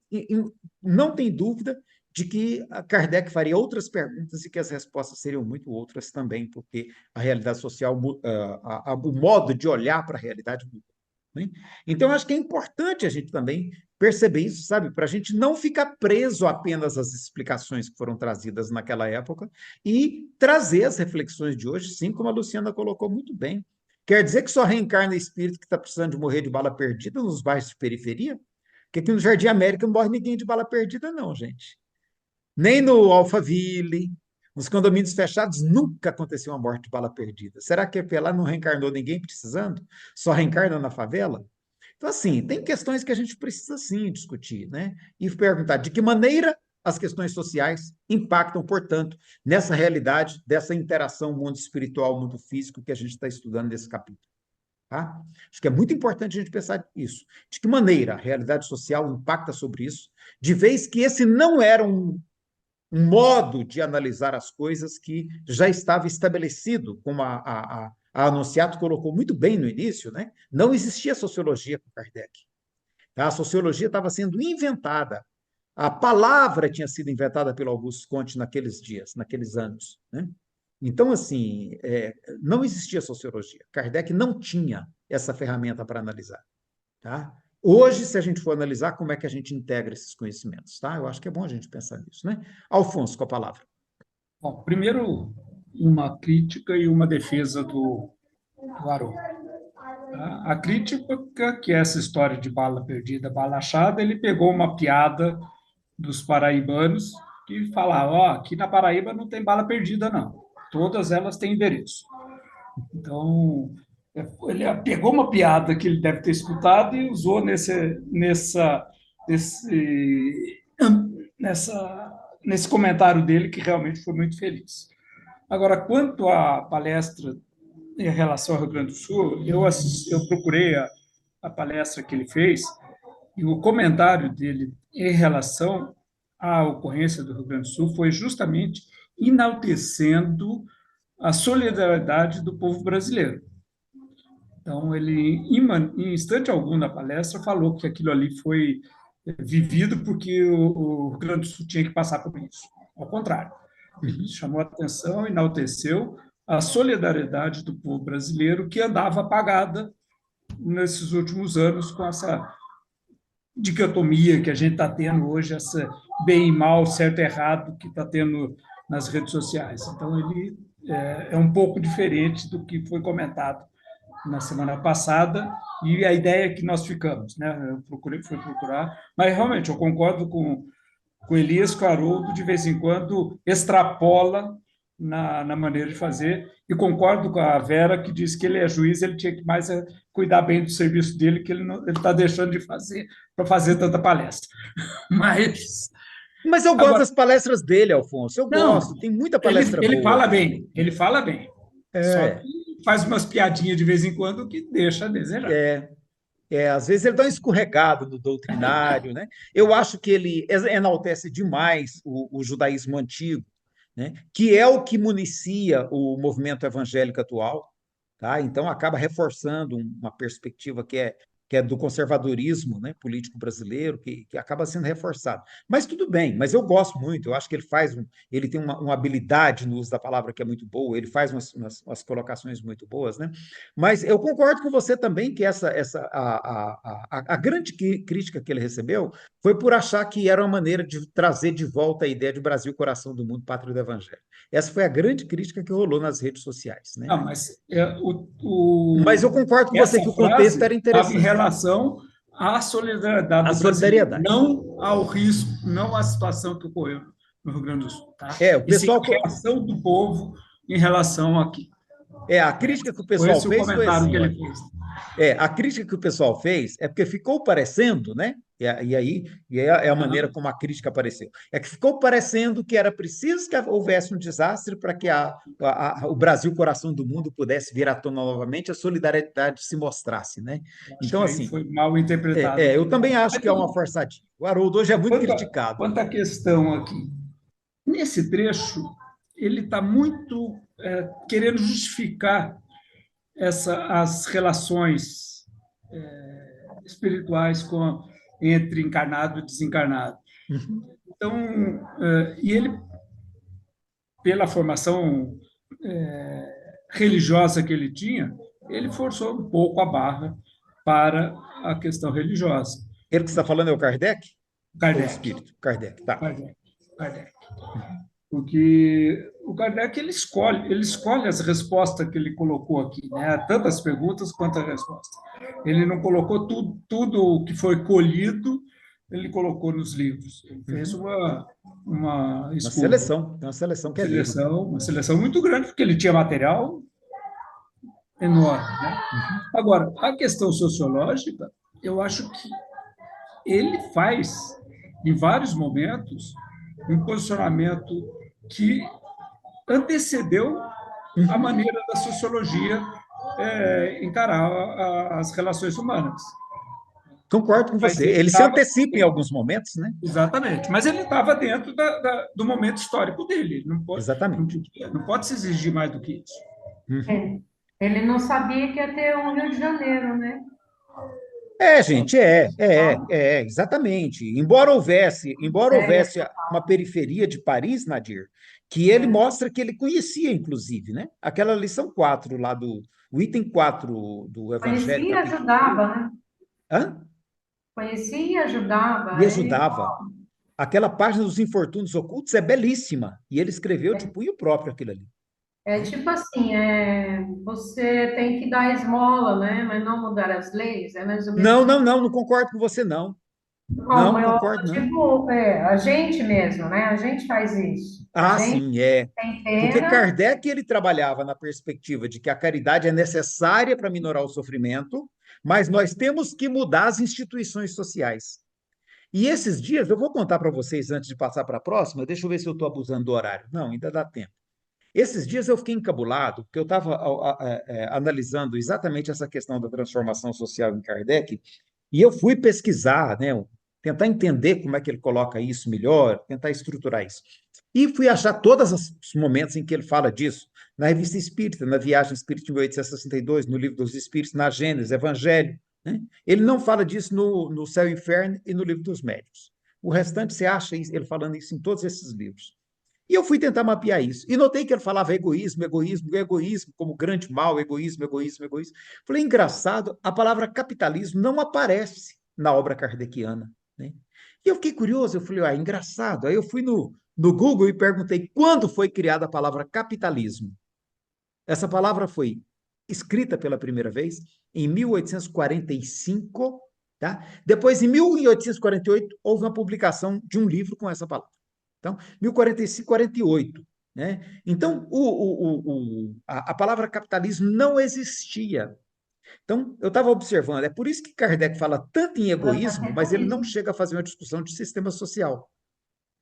não tem dúvida de que Kardec faria outras perguntas e que as respostas seriam muito outras também, porque a realidade social, o modo de olhar para a realidade muda. Né? Então, acho que é importante a gente também perceber isso, sabe? Para a gente não ficar preso apenas às explicações que foram trazidas naquela época e trazer as reflexões de hoje, sim, como a Luciana colocou muito bem. Quer dizer que só reencarna espírito que está precisando de morrer de bala perdida nos bairros de periferia? Porque aqui no Jardim América não morre ninguém de bala perdida, não, gente. Nem no Alphaville, nos condomínios fechados, nunca aconteceu uma morte de bala perdida. Será que lá não reencarnou ninguém precisando? Só reencarna na favela? Então, assim, tem questões que a gente precisa, sim, discutir, né? E perguntar de que maneira as questões sociais impactam, portanto, nessa realidade, dessa interação mundo espiritual, mundo físico que a gente está estudando nesse capítulo. Tá? Acho que é muito importante a gente pensar isso. De que maneira a realidade social impacta sobre isso, de vez que esse não era um modo de analisar as coisas que já estava estabelecido, como a Anunciato colocou muito bem no início, né? Não existia sociologia com Kardec. A sociologia estava sendo inventada. A palavra tinha sido inventada pelo Augusto Comte naqueles dias, naqueles anos. Né? Então, assim, não existia sociologia. Kardec não tinha essa ferramenta para analisar. Tá? Hoje, se a gente for analisar, como é que a gente integra esses conhecimentos, tá? Eu acho que é bom a gente pensar nisso, né? Alfonso, com a palavra. Bom, primeiro, uma crítica e uma defesa do Haroldo. A crítica, que é essa história de bala perdida, bala achada, ele pegou uma piada dos paraibanos que falavam, aqui na Paraíba não tem bala perdida, não. Todas elas têm endereço. Então, ele pegou uma piada que ele deve ter escutado e usou nesse comentário dele, que realmente foi muito feliz. Agora, quanto à palestra em relação ao Rio Grande do Sul, eu procurei a palestra que ele fez e o comentário dele em relação à ocorrência do Rio Grande do Sul foi justamente enaltecendo a solidariedade do povo brasileiro. Então, ele, em instante algum na palestra, falou que aquilo ali foi vivido porque o Rio Grande do Sul tinha que passar por isso. Ao contrário, ele chamou a atenção, enalteceu a solidariedade do povo brasileiro que andava apagada nesses últimos anos com essa dicotomia que a gente está tendo hoje, essa bem e mal, certo e errado que está tendo nas redes sociais. Então, ele é um pouco diferente do que foi comentado na semana passada e a ideia que nós ficamos, né? Eu fui procurar, mas realmente eu concordo com Elias, com Haroldo, de vez em quando extrapola na maneira de fazer, e concordo com a Vera, que diz que ele é juiz, ele tinha que mais cuidar bem do serviço dele, que ele está deixando de fazer para fazer tanta palestra. Mas eu gosto agora, das palestras dele, Alfonso. Eu não, gosto, tem muita palestra ele boa. fala bem, ele fala bem. Só É, que faz umas piadinhas de vez em quando que deixa a desejar. às vezes ele dá um escorregado no doutrinário, né? Eu acho que ele enaltece demais o judaísmo antigo, né? Que é o que municia o movimento evangélico atual, tá? Então acaba reforçando uma perspectiva que é do conservadorismo, né, político brasileiro, que acaba sendo reforçado. Mas tudo bem, mas eu gosto muito, eu acho que ele tem uma habilidade no uso da palavra que é muito boa, ele faz umas colocações muito boas, né? Mas eu concordo com você também que a grande crítica que ele recebeu foi por achar que era uma maneira de trazer de volta a ideia de Brasil, coração do mundo, pátria do evangelho. Essa foi a grande crítica que rolou nas redes sociais, né? Não, mas Mas eu concordo com você essa que o contexto frase era estava em interessante. relação à solidariedade A do brasileiro, solidariedade. não ao risco, não à situação que ocorreu no Rio Grande do Sul, tá? O E sim pessoal. a reação do povo em relação aqui. A crítica que o Foi pessoal esse o fez foi comentário assim, que olha, ele fez. a crítica que o pessoal fez é porque ficou parecendo, né? E aí é a maneira como a crítica apareceu. É que ficou parecendo que era preciso que houvesse um desastre para que o Brasil, coração do mundo, pudesse vir à tona novamente, a solidariedade se mostrasse, né? Acho Então, que aí assim, foi mal interpretado. eu também acho que é uma forçadinha. O Haroldo hoje é muito criticado. Quanto à questão aqui, nesse trecho, ele está muito querendo justificar as relações espirituais entre encarnado e desencarnado. Uhum. Então, e ele, pela formação religiosa que ele tinha, ele forçou um pouco a barra para a questão religiosa. Ele que está falando é o Kardec? Kardec. Ou o espírito? Kardec, tá. Kardec. Porque o Kardec ele escolhe as respostas que ele colocou aqui, né? Tanto as perguntas quanto a resposta. Ele não colocou tudo o que foi colhido, ele colocou nos livros. Ele fez uma seleção, uma seleção que é dele. Uma seleção muito grande, porque ele tinha material enorme, né? Agora, a questão sociológica, eu acho que ele faz, em vários momentos, um posicionamento que antecedeu a maneira da sociologia encarar as relações humanas. Concordo com você. Ele se antecipa em alguns momentos, né? Exatamente. Mas ele estava dentro do momento histórico dele. Exatamente. Não pode se exigir mais do que isso. Uhum. Ele não sabia que ia ter um Rio de Janeiro, né? Gente, exatamente. Embora houvesse uma periferia de Paris, Nadir, que ele mostra que ele conhecia, inclusive, né? Aquela lição 4 lá o item 4 do Evangelho. Conhecia e ajudava, né? Hã? Conhecia e ajudava. E ajudava. Aquela página dos infortúnios ocultos é belíssima. E ele escreveu de punho próprio aquilo ali. É tipo assim, você tem que dar esmola, né? Mas não mudar as leis. É mais ou menos não concordo com você, não. Não concordo, não. Tipo, a gente mesmo, né? A gente faz isso. Sim, tem pena. Porque Kardec, ele trabalhava na perspectiva de que a caridade é necessária para minorar o sofrimento, mas nós temos que mudar as instituições sociais. E esses dias, eu vou contar para vocês, antes de passar para a próxima, deixa eu ver se eu estou abusando do horário. Não, ainda dá tempo. Esses dias eu fiquei encabulado, porque eu estava analisando exatamente essa questão da transformação social em Kardec, e eu fui pesquisar, né, tentar entender como é que ele coloca isso melhor, tentar estruturar isso. E fui achar todos os momentos em que ele fala disso, na Revista Espírita, na Viagem Espírita de 1862, no Livro dos Espíritos, na Gênesis, Evangelho. Né? Ele não fala disso no Céu e Inferno e no Livro dos Médiuns. O restante você acha ele falando isso em todos esses livros. E eu fui tentar mapear isso. E notei que ele falava egoísmo como grande mal, egoísmo. Falei, engraçado, a palavra capitalismo não aparece na obra kardeciana. Né? E eu fiquei curioso, eu falei, engraçado. Aí eu fui no Google e perguntei quando foi criada a palavra capitalismo. Essa palavra foi escrita pela primeira vez em 1845, tá? Depois, em 1848, houve uma publicação de um livro com essa palavra. Então, 1045, 48. né? Então, a palavra capitalismo não existia. Então, eu estava observando, é por isso que Kardec fala tanto em egoísmo, mas ele não chega a fazer uma discussão de sistema social,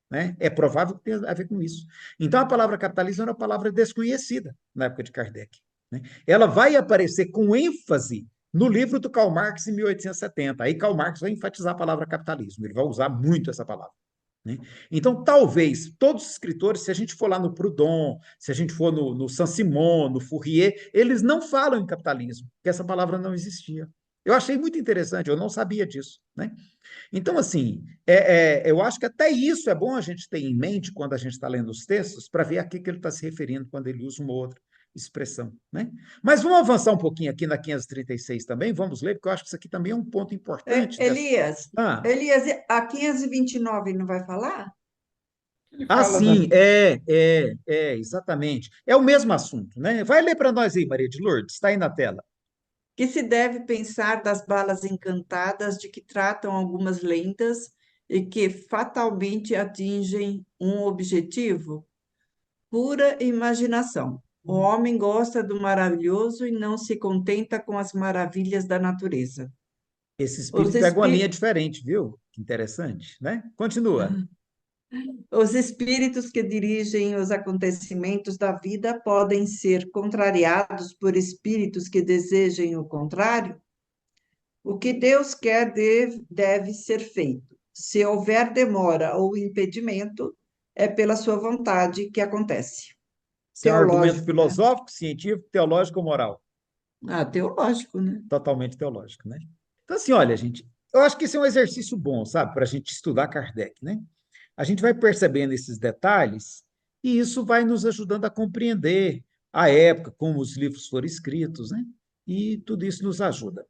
né? É provável que tenha a ver com isso. Então, a palavra capitalismo era uma palavra desconhecida na época de Kardec, né? Ela vai aparecer com ênfase no livro do Karl Marx, em 1870. Aí Karl Marx vai enfatizar a palavra capitalismo, ele vai usar muito essa palavra, né? Então, talvez todos os escritores, se a gente for lá no Proudhon, se a gente for no Saint-Simon, no Fourier, eles não falam em capitalismo, porque essa palavra não existia. Eu achei muito interessante, eu não sabia disso, né? Então, assim, eu acho que até isso é bom a gente ter em mente quando a gente está lendo os textos, para ver a que ele está se referindo quando ele usa uma outra expressão, né? Mas vamos avançar um pouquinho aqui na 536 também, vamos ler, porque eu acho que isso aqui também é um ponto importante. Elias, Ah, Elias, a 529 não vai falar? Ele ah, fala sim, exatamente. É o mesmo assunto, né? Vai ler para nós aí, Maria de Lourdes, está aí na tela. Que se deve pensar das balas encantadas de que tratam algumas lendas e que fatalmente atingem um objetivo? Pura imaginação. O homem gosta do maravilhoso e não se contenta com as maravilhas da natureza. Esse Os, espírito pega uma linha espí- diferente, viu? Que interessante, né? Continua. os espíritos que dirigem os acontecimentos da vida podem ser contrariados por espíritos que desejem o contrário? O que Deus quer deve ser feito. Se houver demora ou impedimento, é pela sua vontade que acontece. Isso é um argumento Teológico, né? filosófico, científico, teológico ou moral? Ah, teológico, né? Totalmente teológico, né? Então, assim, olha, gente, eu acho que esse é um exercício bom, sabe, para a gente estudar Kardec, né? A gente vai percebendo esses detalhes e isso vai nos ajudando a compreender a época, como os livros foram escritos, né? E tudo isso nos ajuda.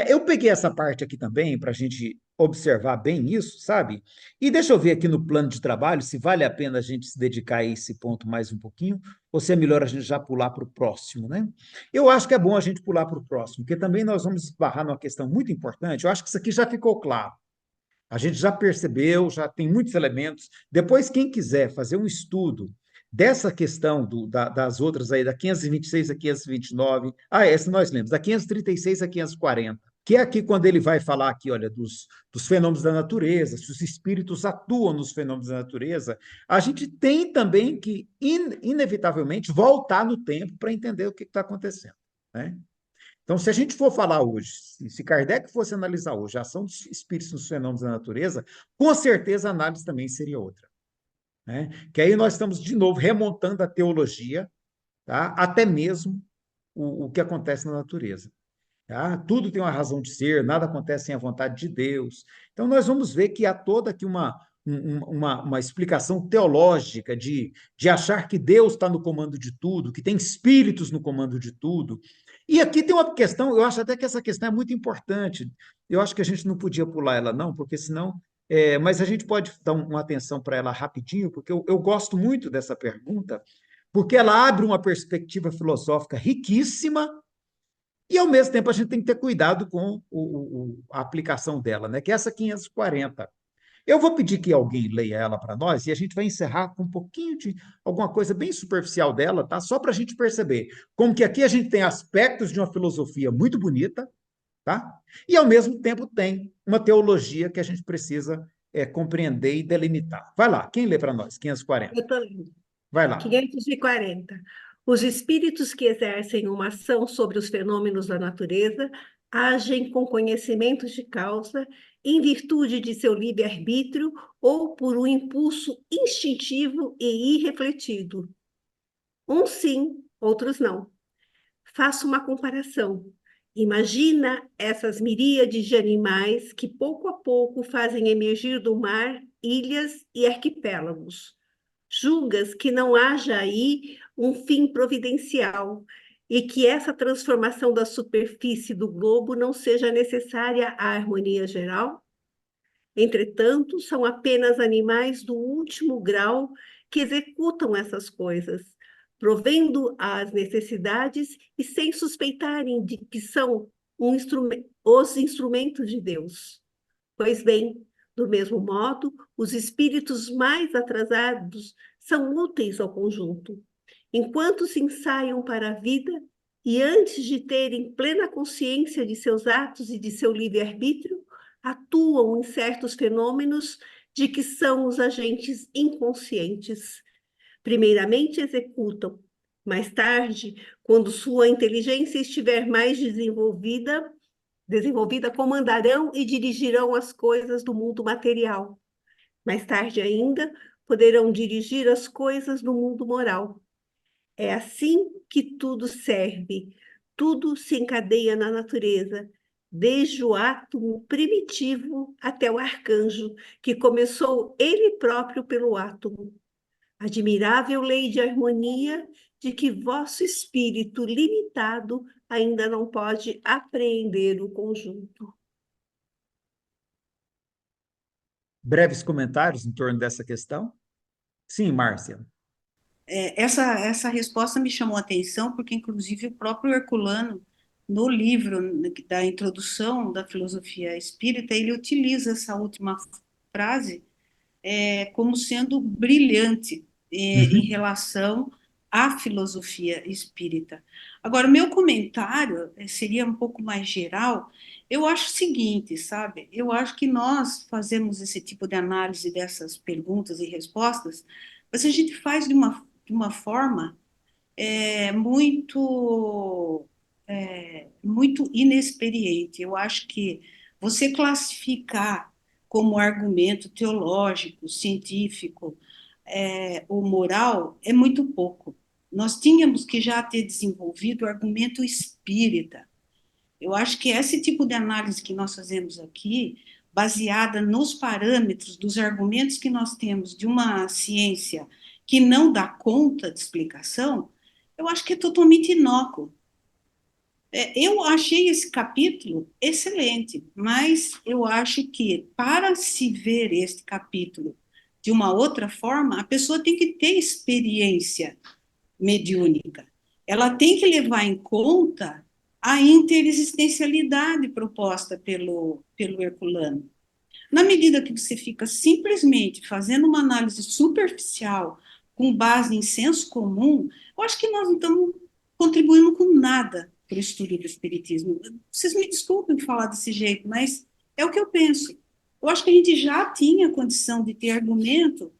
Eu peguei essa parte aqui também para a gente observar bem isso, sabe? E deixa eu ver aqui no plano de trabalho se vale a pena a gente se dedicar a esse ponto mais um pouquinho, ou se é melhor a gente já pular para o próximo, né? Eu acho que é bom a gente pular para o próximo, porque também nós vamos esbarrar numa questão muito importante. Eu acho que isso aqui já ficou claro. A gente já percebeu, já tem muitos elementos. Depois, quem quiser fazer um estudo dessa questão das outras aí, da 526 a 529, essa nós lemos, da 536 a 540, que é aqui quando ele vai falar aqui, olha, dos fenômenos da natureza, se os espíritos atuam nos fenômenos da natureza, a gente tem também que, inevitavelmente, voltar no tempo para entender o que está acontecendo, né? Então, se a gente for falar hoje, se Kardec fosse analisar hoje a ação dos espíritos nos fenômenos da natureza, com certeza a análise também seria outra, né? Que aí nós estamos, de novo, remontando a teologia, tá? Até mesmo o que acontece na natureza. Tá? Tudo tem uma razão de ser, nada acontece sem a vontade de Deus. Então, nós vamos ver que há toda aqui uma explicação teológica de achar que Deus está no comando de tudo, que tem espíritos no comando de tudo. E aqui tem uma questão, eu acho até que essa questão é muito importante. Eu acho que a gente não podia pular ela, não, porque senão. Mas a gente pode dar uma atenção para ela rapidinho, porque eu gosto muito dessa pergunta, porque ela abre uma perspectiva filosófica riquíssima e, ao mesmo tempo, a gente tem que ter cuidado com a aplicação dela, né? Que é essa 540. Eu vou pedir que alguém leia ela para nós e a gente vai encerrar com um pouquinho de alguma coisa bem superficial dela, tá? Só para a gente perceber como que aqui a gente tem aspectos de uma filosofia muito bonita, tá? E, ao mesmo tempo, tem uma teologia que a gente precisa compreender e delimitar. Vai lá, quem lê para nós? 540. Eu estou lendo. Vai lá. 540. Os espíritos que exercem uma ação sobre os fenômenos da natureza agem com conhecimentos de causa, em virtude de seu livre-arbítrio ou por um impulso instintivo e irrefletido. Uns sim, outros não. Faço uma comparação. Imagina essas miríades de animais que pouco a pouco fazem emergir do mar ilhas e arquipélagos. Julgas que não haja aí um fim providencial e que essa transformação da superfície do globo não seja necessária à harmonia geral? Entretanto, são apenas animais do último grau que executam essas coisas, provendo às necessidades e sem suspeitarem de que são os instrumentos de Deus. Pois bem, Do mesmo modo, os espíritos mais atrasados são úteis ao conjunto. Enquanto se ensaiam para a vida e antes de terem plena consciência de seus atos e de seu livre-arbítrio, atuam em certos fenômenos de que são os agentes inconscientes. Primeiramente executam, mais tarde, quando sua inteligência estiver mais desenvolvida, comandarão e dirigirão as coisas do mundo material. Mais tarde ainda, poderão dirigir as coisas do mundo moral. É assim que tudo serve, tudo se encadeia na natureza, desde o átomo primitivo até o arcanjo, que começou ele próprio pelo átomo. Admirável lei de harmonia de que vosso espírito limitado ainda não pode apreender o conjunto. Breves comentários em torno dessa questão? Sim, Márcia. Essa resposta me chamou a atenção, porque, inclusive, o próprio Herculano, no livro da introdução da filosofia espírita, ele utiliza essa última frase como sendo brilhante em relação à filosofia espírita. Agora, o meu comentário seria um pouco mais geral. Eu acho o seguinte, sabe? Eu acho que nós fazemos esse tipo de análise dessas perguntas e respostas, mas a gente faz de uma forma muito inexperiente. Eu acho que você classificar como argumento teológico, científico, ou moral é muito pouco. Nós tínhamos que já ter desenvolvido o argumento espírita. Eu acho que esse tipo de análise que nós fazemos aqui, baseada nos parâmetros dos argumentos que nós temos de uma ciência que não dá conta de explicação, eu acho que é totalmente inócuo. Eu achei esse capítulo excelente, mas eu acho que para se ver este capítulo de uma outra forma, a pessoa tem que ter experiência mediúnica. Ela tem que levar em conta a interexistencialidade proposta pelo Herculano. Na medida que você fica simplesmente fazendo uma análise superficial, com base em senso comum, eu acho que nós não estamos contribuindo com nada para o estudo do Espiritismo. Vocês me desculpem falar desse jeito, mas é o que eu penso. Eu acho que a gente já tinha condição de ter argumento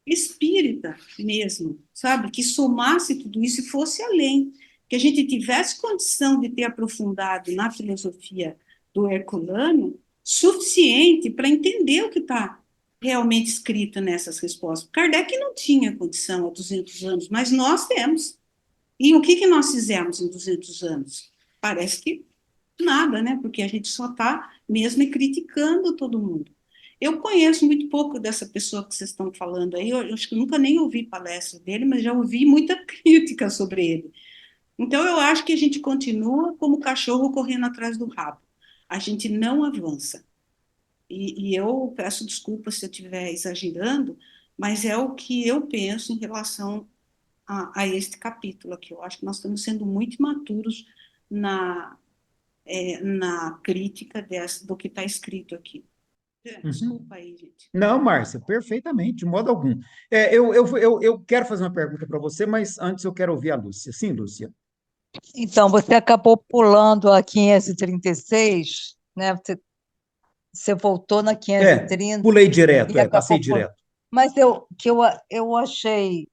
espírita mesmo, sabe? Que somasse tudo isso e fosse além. Que a gente tivesse condição de ter aprofundado na filosofia do Herculano suficiente para entender o que está realmente escrito nessas respostas. Kardec não tinha condição há 200 anos, mas nós temos. E o que nós fizemos em 200 anos? Parece que nada, né? Porque a gente só está mesmo criticando todo mundo. Eu conheço muito pouco dessa pessoa que vocês estão falando aí, eu acho que nunca nem ouvi palestra dele, mas já ouvi muita crítica sobre ele. Então, eu acho que a gente continua como cachorro correndo atrás do rabo. A gente não avança. E eu peço desculpas se eu estiver exagerando, mas é o que eu penso em relação a este capítulo aqui. Eu acho que nós estamos sendo muito imaturos na crítica do que está escrito aqui. Desculpa aí, gente. Não, Márcia, perfeitamente, de modo algum. Eu quero fazer uma pergunta para você, mas antes eu quero ouvir a Lúcia. Sim, Lúcia. Então, você acabou pulando a 536, né? Você voltou na 530. Pulei direto, e acabou passei direto. Mas eu achei,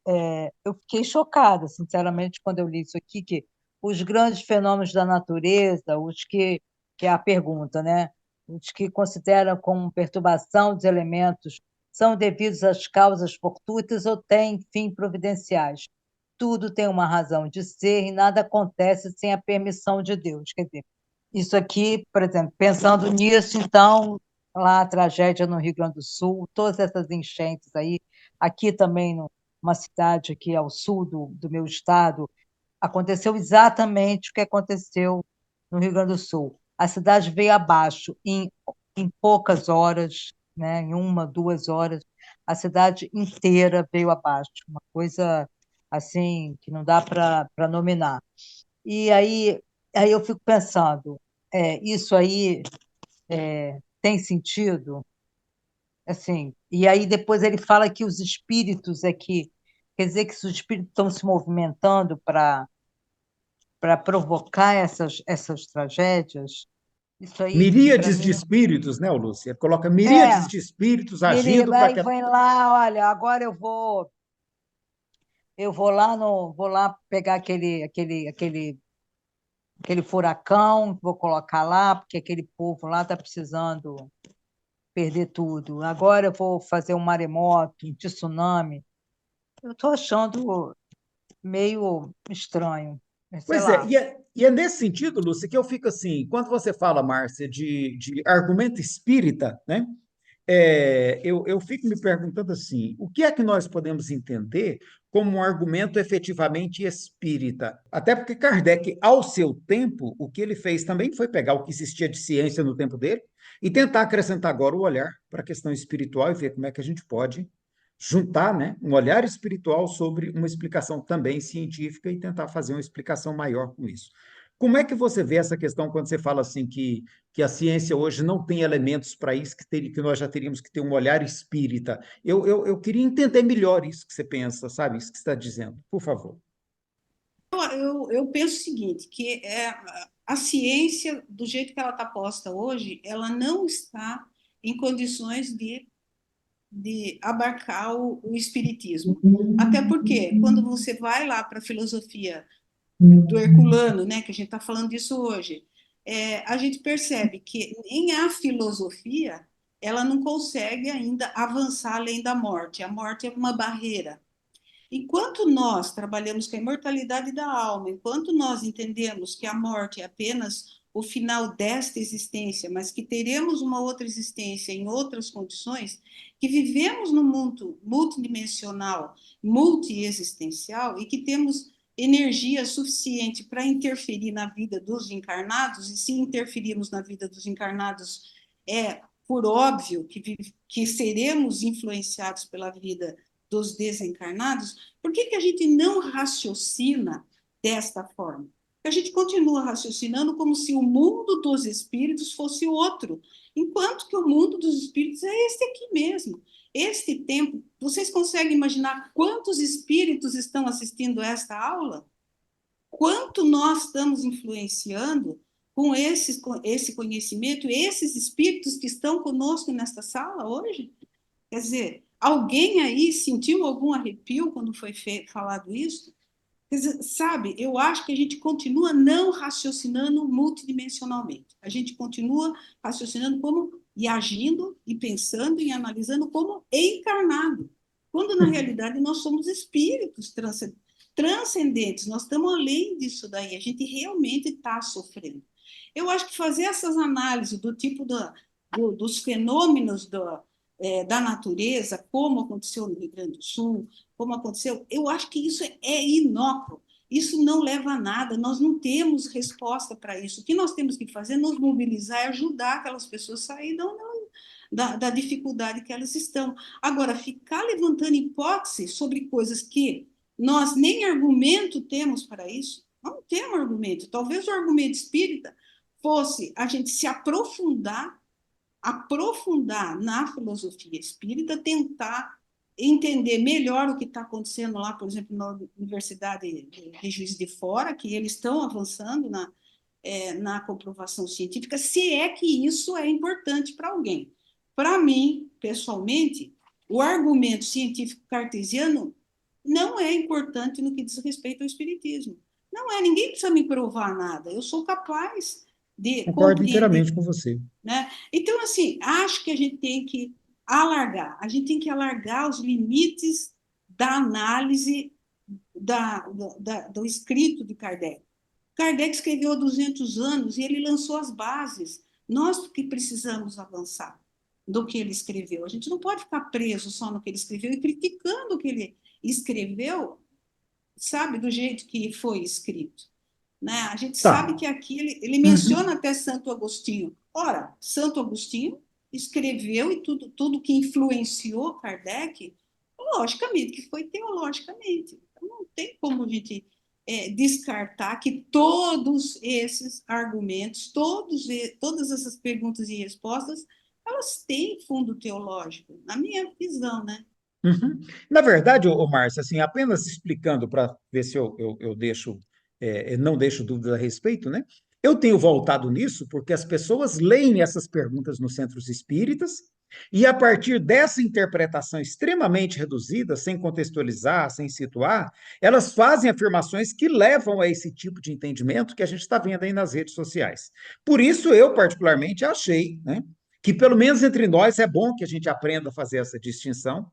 eu fiquei chocada, sinceramente, quando eu li isso aqui, que os grandes fenômenos da natureza, que é a pergunta, né? Os que consideram como perturbação dos elementos são devidos às causas fortuitas ou têm fim providenciais. Tudo tem uma razão de ser e nada acontece sem a permissão de Deus. Quer dizer, isso aqui, por exemplo, pensando nisso, então, lá a tragédia no Rio Grande do Sul, todas essas enchentes aí, aqui também, numa cidade aqui ao sul do meu estado, aconteceu exatamente o que aconteceu no Rio Grande do Sul. A cidade veio abaixo em poucas horas, né, em 1, 2 horas, a cidade inteira veio abaixo, uma coisa assim que não dá para nominar. E aí eu fico pensando, isso aí tem sentido? Assim, e aí depois ele fala que os espíritos é que, quer dizer que os espíritos estão se movimentando para provocar essas tragédias. Isso aí, para Miríades de mim, espíritos, né, Lúcia? Coloca é, miríades de espíritos ele agindo para aí que. vem lá, olha, agora vou lá pegar aquele furacão, vou colocar lá, porque aquele povo lá está precisando perder tudo. Agora eu vou fazer um maremoto, um tsunami. Eu estou achando meio estranho, mas sei Pois é, lá. e é nesse sentido, Lúcia, que eu fico assim, quando você fala, Márcia, de argumento espírita, né? Eu fico me perguntando assim, o que é que nós podemos entender como um argumento efetivamente espírita? Até porque Kardec, ao seu tempo, o que ele fez também foi pegar o que existia de ciência no tempo dele e tentar acrescentar agora o olhar para a questão espiritual e ver como é que a gente pode juntar, né, um olhar espiritual sobre uma explicação também científica e tentar fazer uma explicação maior com isso. Como é que você vê essa questão quando você fala assim que a ciência hoje não tem elementos para isso, que nós já teríamos que ter um olhar espírita? Eu queria entender melhor isso que você pensa, sabe? Isso que você está dizendo. Por favor. Eu penso o seguinte, que a ciência, do jeito que ela está posta hoje, ela não está em condições de abarcar o espiritismo. Até porque, quando você vai lá para a filosofia do Herculano, né, que a gente está falando disso hoje, a gente percebe que nem a filosofia ela não consegue ainda avançar além da morte. A morte é uma barreira. Enquanto nós trabalhamos com a imortalidade da alma, enquanto nós entendemos que a morte é apenas o final desta existência, mas que teremos uma outra existência em outras condições, que vivemos num mundo multidimensional, multiexistencial e que temos energia suficiente para interferir na vida dos encarnados, e se interferirmos na vida dos encarnados, é por óbvio que seremos influenciados pela vida dos desencarnados, por que a gente não raciocina desta forma? A gente continua raciocinando como se o mundo dos espíritos fosse outro, enquanto que o mundo dos espíritos é este aqui mesmo. Este tempo, vocês conseguem imaginar quantos espíritos estão assistindo a esta aula? Quanto nós estamos influenciando com esse conhecimento, esses espíritos que estão conosco nesta sala hoje? Quer dizer, alguém aí sentiu algum arrepio quando foi falado isso? Quer dizer, sabe, eu acho que a gente continua não raciocinando multidimensionalmente. A gente continua raciocinando como e agindo e pensando e analisando como encarnado, quando na realidade nós somos espíritos transcendentes, nós estamos além disso daí, a gente realmente está sofrendo. Eu acho que fazer essas análises do tipo dos fenômenos da natureza, como aconteceu no Rio Grande do Sul, como aconteceu, eu acho que isso é inócuo, isso não leva a nada, nós não temos resposta para isso. O que nós temos que fazer é nos mobilizar e ajudar aquelas pessoas a sair da dificuldade que elas estão. Agora, ficar levantando hipóteses sobre coisas que nós nem argumento temos para isso, não temos argumento. Talvez o argumento espírita fosse a gente se aprofundar na filosofia espírita, tentar entender melhor o que está acontecendo lá, por exemplo, na Universidade de Juiz de Fora, que eles estão avançando na comprovação científica, se é que isso é importante para alguém. Para mim, pessoalmente, o argumento científico cartesiano não é importante no que diz respeito ao espiritismo. Não é, ninguém precisa me provar nada, eu sou capaz de Concordo compreender, inteiramente com você. né? Então, assim, acho que a gente tem que alargar os limites da análise do escrito de Kardec. Kardec escreveu há 200 anos e ele lançou as bases. Nós que precisamos avançar do que ele escreveu. A gente não pode ficar preso só no que ele escreveu e criticando o que ele escreveu, sabe, do jeito que foi escrito. Né? A gente sabe Tá. que aqui ele menciona até Santo Agostinho. Ora, Santo Agostinho escreveu e tudo que influenciou Kardec, logicamente que foi teologicamente. Então, não tem como a gente descartar que todos esses argumentos, todas essas perguntas e respostas, elas têm fundo teológico, na minha visão, né? Uhum. Na verdade, Márcia, assim, apenas explicando para ver se eu deixo, não deixo dúvidas a respeito, né? Eu tenho voltado nisso porque as pessoas leem essas perguntas nos centros espíritas e, a partir dessa interpretação extremamente reduzida, sem contextualizar, sem situar, elas fazem afirmações que levam a esse tipo de entendimento que a gente está vendo aí nas redes sociais. Por isso, eu, particularmente, achei, né, que, pelo menos entre nós, é bom que a gente aprenda a fazer essa distinção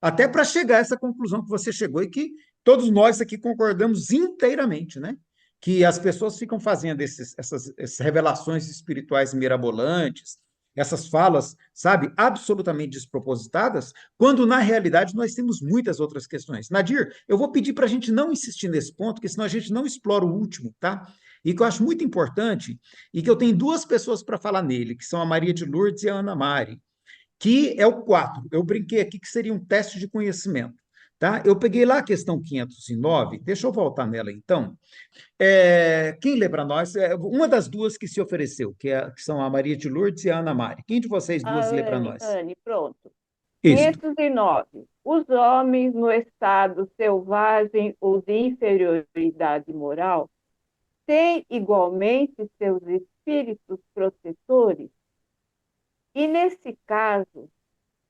até para chegar a essa conclusão que você chegou e que todos nós aqui concordamos inteiramente, né? Que as pessoas ficam fazendo essas revelações espirituais mirabolantes, essas falas, sabe, absolutamente despropositadas, quando na realidade nós temos muitas outras questões. Nadir, eu vou pedir para a gente não insistir nesse ponto, porque senão a gente não explora o último, tá? E que eu acho muito importante, e que eu tenho duas pessoas para falar nele, que são a Maria de Lourdes e a Ana Mari, que é o 4. Eu brinquei aqui que seria um teste de conhecimento. Tá? Eu peguei lá a questão 509, deixa eu voltar nela então. Quem lê para nós? Uma das duas que se ofereceu, que são a Maria de Lourdes e a Ana Mari. Quem de vocês A duas lê para Anne, nós? pronto. Isso. 509. Os homens no estado selvagem ou de inferioridade moral têm igualmente seus espíritos protetores? E nesse caso,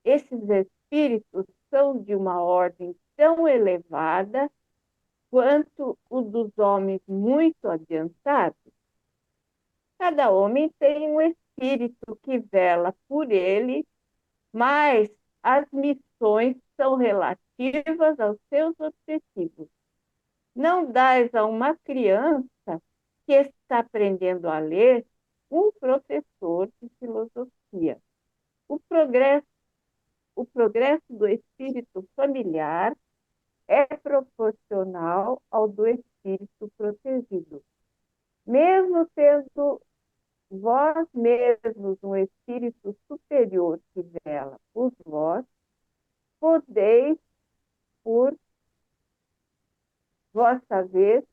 esses espíritos são de uma ordem tão elevada quanto os dos homens muito adiantados? Cada homem tem um espírito que vela por ele, mas as missões são relativas aos seus objetivos. Não dás a uma criança que está aprendendo a ler um professor de filosofia. O progresso do espírito familiar é proporcional ao do espírito protegido. Mesmo tendo vós mesmos um espírito superior que vela por vós, podeis, por vossa vez,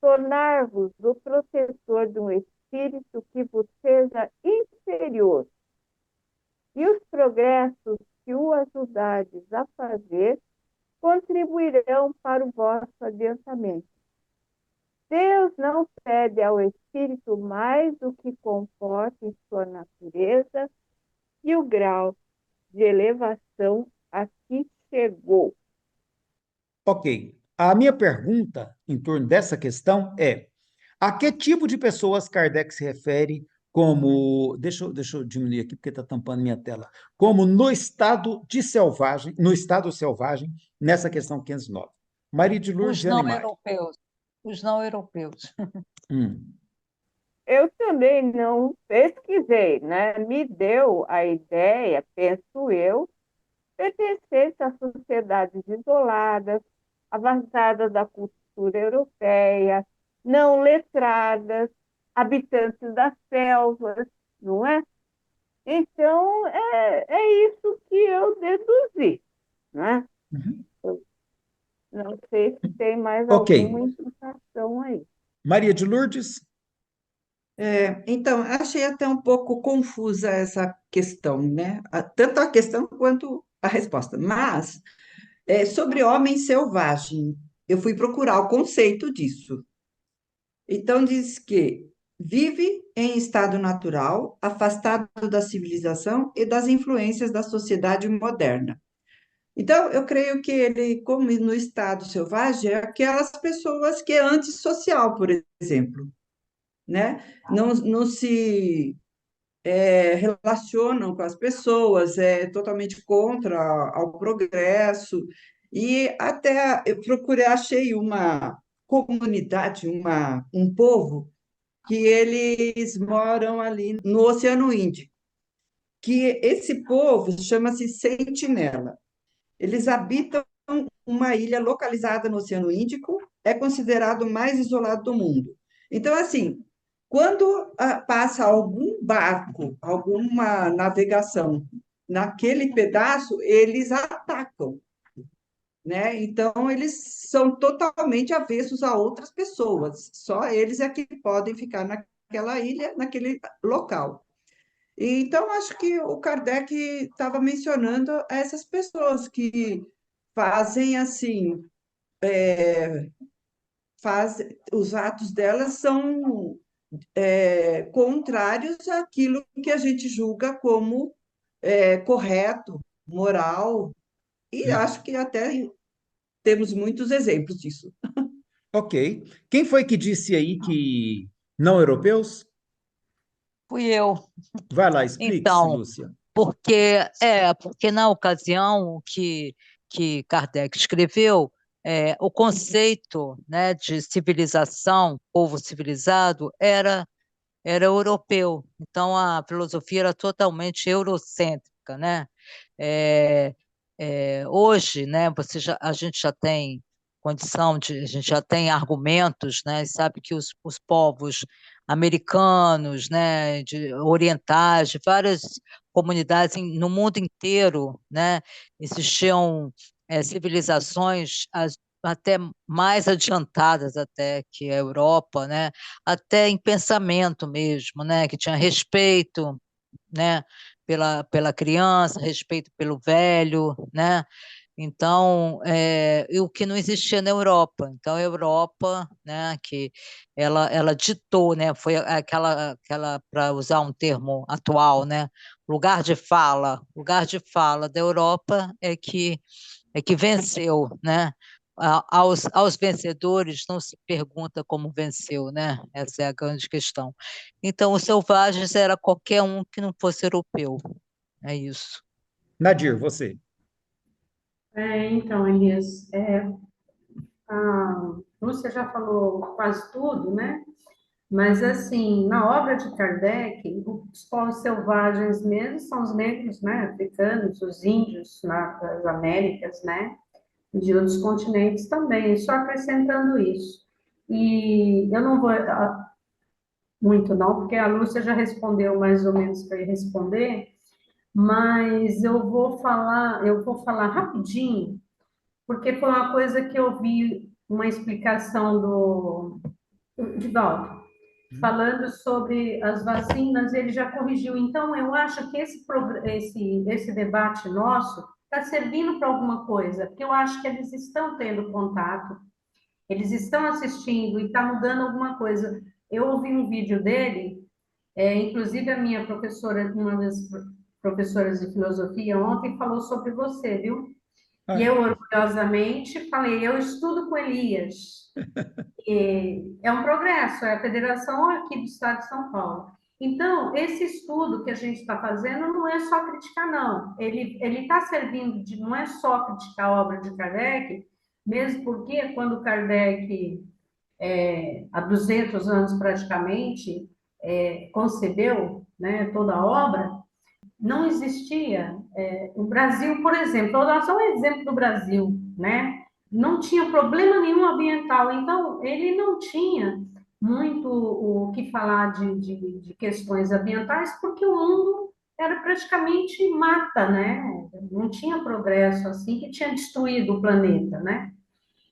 tornar-vos o protetor de um espírito que vos seja inferior. E os progressos que o ajudardes a fazer contribuirão para o vosso adiantamento. Deus não cede ao espírito mais do que comporta em sua natureza e o grau de elevação a que chegou. Ok. A minha pergunta em torno dessa questão é: a que tipo de pessoas Kardec se refere como, deixa eu diminuir aqui porque está tampando minha tela, como no estado selvagem, nessa questão 509. Maria de Lourdes Os e não Ana Mari. europeus. Os não europeus. Eu também não pesquisei, né? Me deu a ideia, penso eu, pertencer a sociedades isoladas, avançadas da cultura europeia, não letradas, habitantes das selvas, não é? Então, é isso que eu deduzi, né? Eu não sei se tem mais alguma implicação aí. Maria de Lourdes? Então, achei até um pouco confusa essa questão, né? Tanto a questão quanto a resposta. Mas, sobre homem selvagem, eu fui procurar o conceito disso. Então, diz que vive em estado natural, afastado da civilização e das influências da sociedade moderna. Então, eu creio que ele, como no estado selvagem, é aquelas pessoas que é antissocial, por exemplo, né? Não se relacionam com as pessoas, é totalmente contra ao progresso. E até eu procurei, achei uma comunidade, um povo, que eles moram ali no Oceano Índico, que esse povo chama-se Sentinela. Eles habitam uma ilha localizada no Oceano Índico, é considerado o mais isolado do mundo. Então, assim, quando passa algum barco, alguma navegação naquele pedaço, eles atacam, né? Então, eles são totalmente avessos a outras pessoas, só eles é que podem ficar naquela ilha, naquele local. Então, acho que o Kardec estava mencionando essas pessoas que fazem assim, os atos delas são contrários àquilo que a gente julga como correto, moral, e acho que até temos muitos exemplos disso. Ok. Quem foi que disse aí que não europeus? Fui eu. Vai lá, explique-se, Então, Lúcia. porque na ocasião que Kardec escreveu, o conceito, né, de civilização, povo civilizado, era europeu. Então, a filosofia era totalmente eurocêntrica, né? Hoje, né, a gente já tem a gente já tem argumentos, né? Sabe que os povos americanos, né, orientais, de várias comunidades no mundo inteiro, né, existiam civilizações até mais adiantadas até que a Europa, né, até em pensamento mesmo, né, que tinha respeito, né, pela criança, respeito pelo velho, né? Então, e o que não existia na Europa. Então, a Europa, né, que ela ditou, né, foi aquela para usar um termo atual, né, lugar de fala da Europa é que venceu, né? Aos vencedores não se pergunta como venceu, né? Essa é a grande questão. Então, os selvagens era qualquer um que não fosse europeu. É isso. Nadir, você. Então, Elias, a Lúcia já falou quase tudo, né? Mas, assim, na obra de Kardec, os povos selvagens mesmo são os negros, né? Africanos, os índios das Américas, né? De outros continentes também, só acrescentando isso. E eu não vou muito, não, porque a Lúcia já respondeu mais ou menos para responder, mas eu vou falar rapidinho, porque foi uma coisa que eu vi uma explicação do Divaldo, falando sobre as vacinas, ele já corrigiu. Então, eu acho que esse debate nosso está servindo para alguma coisa, porque eu acho que eles estão tendo contato, eles estão assistindo e está mudando alguma coisa. Eu ouvi um vídeo dele, inclusive a minha professora, uma das professoras de filosofia ontem, falou sobre você, viu? E eu, orgulhosamente, falei, eu estudo com Elias. É um progresso, é a federação aqui do estado de São Paulo. Então, esse estudo que a gente está fazendo não é só criticar, não. Ele está servindo não é só criticar a obra de Kardec, mesmo porque quando Kardec, há 200 anos praticamente, concebeu, né, toda a obra, não existia. O Brasil, por exemplo, vou dar só um exemplo do Brasil, né? Não tinha problema nenhum ambiental, então ele não tinha muito o que falar de questões ambientais, porque o mundo era praticamente mata, né? Não tinha progresso assim que tinha destruído o planeta, né?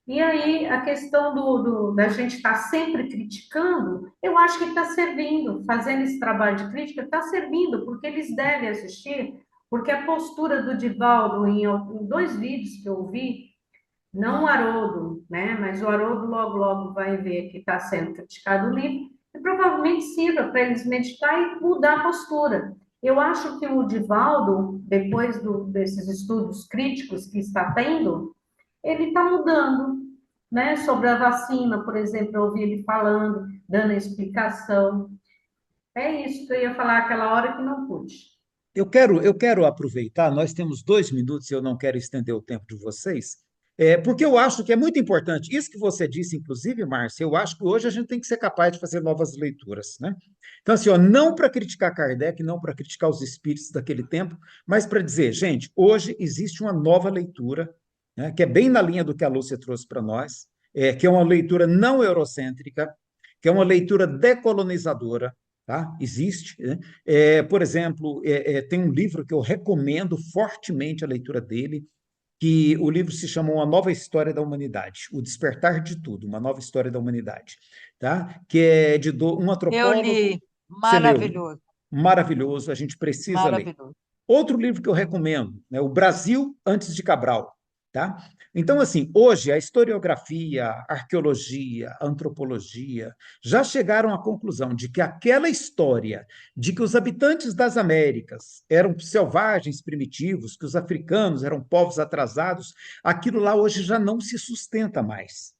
E aí, a questão da gente estar sempre criticando, eu acho que está servindo, fazendo esse trabalho de crítica, está servindo, porque eles devem assistir, porque a postura do Divaldo, em 2 vídeos que eu vi, não o Haroldo, né, mas o Haroldo logo vai ver que está sendo criticado o livro, e provavelmente sirva para eles meditar e mudar a postura. Eu acho que o Divaldo, depois desses estudos críticos que está tendo, ele está mudando, né? Sobre a vacina, por exemplo, eu ouvi ele falando, dando a explicação. É isso que eu ia falar aquela hora que não pude. Eu quero aproveitar, nós temos 2 minutos e eu não quero estender o tempo de vocês, porque eu acho que é muito importante. Isso que você disse, inclusive, Márcia, eu acho que hoje a gente tem que ser capaz de fazer novas leituras, né? Então, assim, ó, não para criticar Kardec, não para criticar os espíritos daquele tempo, mas para dizer, gente, hoje existe uma nova leitura, né, que é bem na linha do que a Lúcia trouxe para nós, que é uma leitura não eurocêntrica, que é uma leitura decolonizadora, tá? Existe, né? Por exemplo, tem um livro que eu recomendo fortemente a leitura dele, que o livro se chama Uma Nova História da Humanidade, O Despertar de Tudo, Uma Nova História da Humanidade, tá? Que é de um Eu antropólogo. li, Você leu? maravilhoso. maravilhoso, a gente precisa ler. Maravilhoso. Outro livro que eu recomendo, né, O Brasil antes de Cabral, tá? Então, assim, hoje a historiografia, a arqueologia, a antropologia já chegaram à conclusão de que aquela história de que os habitantes das Américas eram selvagens, primitivos, que os africanos eram povos atrasados, aquilo lá hoje já não se sustenta mais.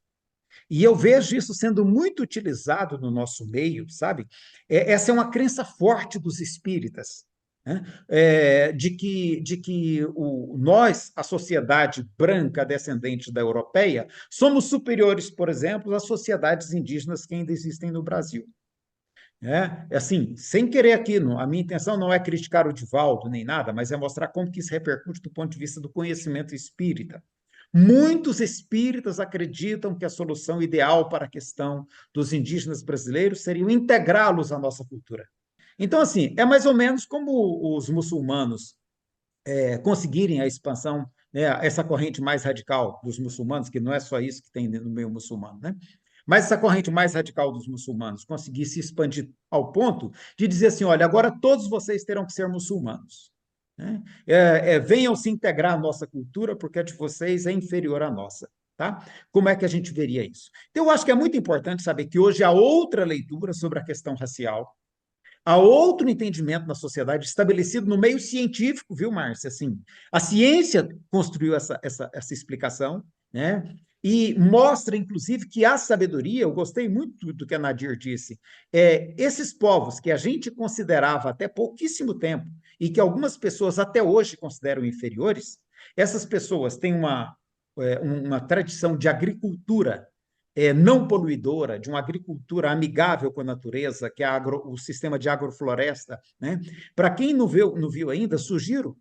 E eu vejo isso sendo muito utilizado no nosso meio, sabe? Essa é uma crença forte dos espíritas, né? Nós, a sociedade branca descendente da europeia, somos superiores, por exemplo, às sociedades indígenas que ainda existem no Brasil. Assim, sem querer aqui, a minha intenção não é criticar o Divaldo nem nada, mas é mostrar como que isso repercute do ponto de vista do conhecimento espírita. Muitos espíritas acreditam que a solução ideal para a questão dos indígenas brasileiros seria integrá-los à nossa cultura. Então, assim, é mais ou menos como os muçulmanos conseguirem a expansão, né, essa corrente mais radical dos muçulmanos, que não é só isso que tem no meio muçulmano, né? Mas essa corrente mais radical dos muçulmanos conseguir se expandir ao ponto de dizer assim, olha, agora todos vocês terão que ser muçulmanos, né? Venham se integrar à nossa cultura, porque a de vocês é inferior à nossa. Tá? Como é que a gente veria isso? Então, eu acho que é muito importante saber que hoje há outra leitura sobre a questão racial, há outro entendimento na sociedade estabelecido no meio científico, viu, Márcia? Assim, a ciência construiu essa explicação, né? E mostra, inclusive, que a sabedoria, eu gostei muito do que a Nadir disse, esses povos que a gente considerava até pouquíssimo tempo e que algumas pessoas até hoje consideram inferiores, essas pessoas têm uma tradição de agricultura não poluidora, de uma agricultura amigável com a natureza, que é o sistema de agrofloresta, né? Para quem não viu ainda, sugiro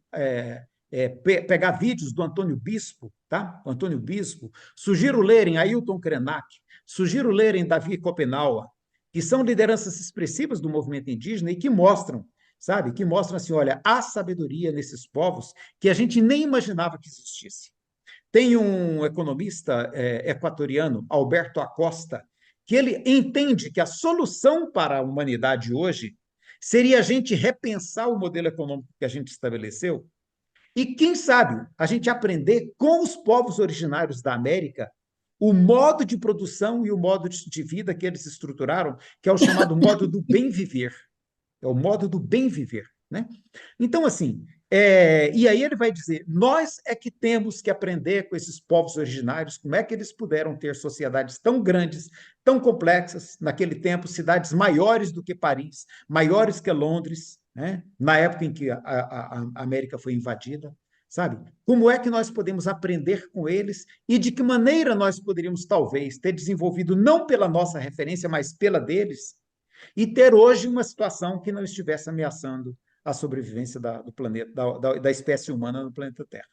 pegar vídeos do Antônio Bispo, tá? O Antônio Bispo, sugiro lerem Ailton Krenak, sugiro lerem Davi Copenaua, que são lideranças expressivas do movimento indígena e que mostram, sabe? Que mostram assim, olha, há sabedoria nesses povos que a gente nem imaginava que existisse. Tem um economista equatoriano, Alberto Acosta, que ele entende que a solução para a humanidade hoje seria a gente repensar o modelo econômico que a gente estabeleceu e, quem sabe, a gente aprender com os povos originários da América o modo de produção e o modo de vida que eles estruturaram, que é o chamado modo do bem viver. É o modo do bem viver, né? Então, assim, e aí ele vai dizer, nós é que temos que aprender com esses povos originários como é que eles puderam ter sociedades tão grandes, tão complexas, naquele tempo, cidades maiores do que Paris, maiores que Londres, né? Na época em que a América foi invadida, sabe? Como é que nós podemos aprender com eles e de que maneira nós poderíamos, talvez, ter desenvolvido, não pela nossa referência, mas pela deles, e ter hoje uma situação que não estivesse ameaçando a sobrevivência do planeta, da espécie humana no planeta Terra,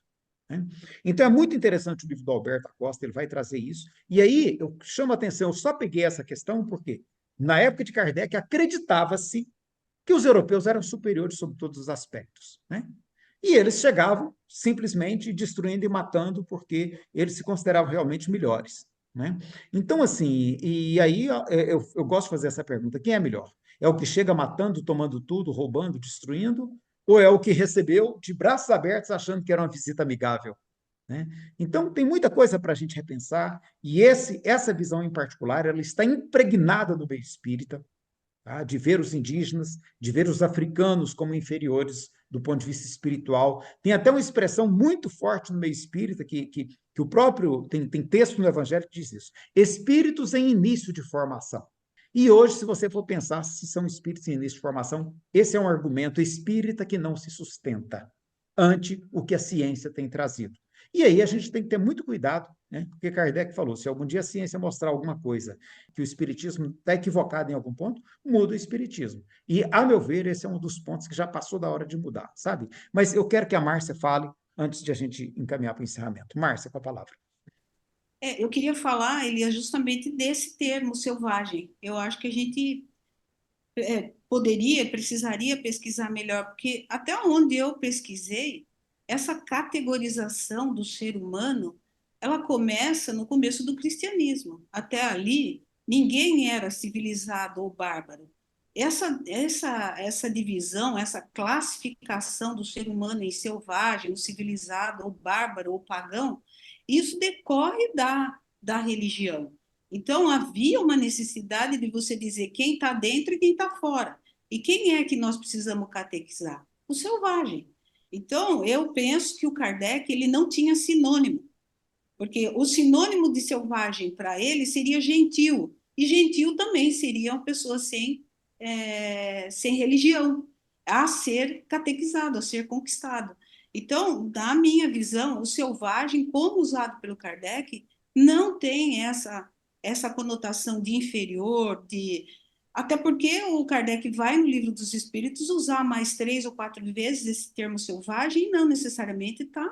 né? Então, é muito interessante o livro do Alberto Acosta, ele vai trazer isso. E aí, eu chamo a atenção, eu só peguei essa questão porque, na época de Kardec, acreditava-se que os europeus eram superiores sobre todos os aspectos, né? E eles chegavam simplesmente destruindo e matando porque eles se consideravam realmente melhores, né? Então, assim, e aí eu gosto de fazer essa pergunta, quem é melhor? É o que chega matando, tomando tudo, roubando, destruindo? Ou é o que recebeu de braços abertos achando que era uma visita amigável, né? Então, tem muita coisa para a gente repensar, e essa visão em particular, ela está impregnada no meio espírita, tá? De ver os indígenas, de ver os africanos como inferiores do ponto de vista espiritual. Tem até uma expressão muito forte no meio espírita, que o próprio, tem texto no Evangelho que diz isso, espíritos em início de formação. E hoje, se você for pensar se são espíritos em início de formação, esse é um argumento espírita que não se sustenta ante o que a ciência tem trazido. E aí a gente tem que ter muito cuidado, né? Porque Kardec falou, se algum dia a ciência mostrar alguma coisa que o espiritismo está equivocado em algum ponto, muda o espiritismo. E, a meu ver, esse é um dos pontos que já passou da hora de mudar, sabe? Mas eu quero que a Márcia fale antes de a gente encaminhar para o encerramento. Márcia, com a palavra. Eu queria falar, Elias, justamente desse termo selvagem. Eu acho que a gente precisaria pesquisar melhor, porque até onde eu pesquisei, essa categorização do ser humano, ela começa no começo do cristianismo. Até ali, ninguém era civilizado ou bárbaro. essa divisão, essa classificação do ser humano em selvagem, ou civilizado, ou bárbaro, ou pagão, isso decorre da religião. Então, havia uma necessidade de você dizer quem está dentro e quem está fora. E quem é que nós precisamos catequizar? O selvagem. Então, eu penso que o Kardec ele não tinha sinônimo, porque o sinônimo de selvagem para ele seria gentil, e gentil também seria uma pessoa sem religião, a ser catequizado, a ser conquistado. Então, na minha visão, o selvagem, como usado pelo Kardec, não tem essa conotação de inferior, até porque o Kardec vai no Livro dos Espíritos usar mais 3 ou 4 vezes esse termo selvagem e não necessariamente está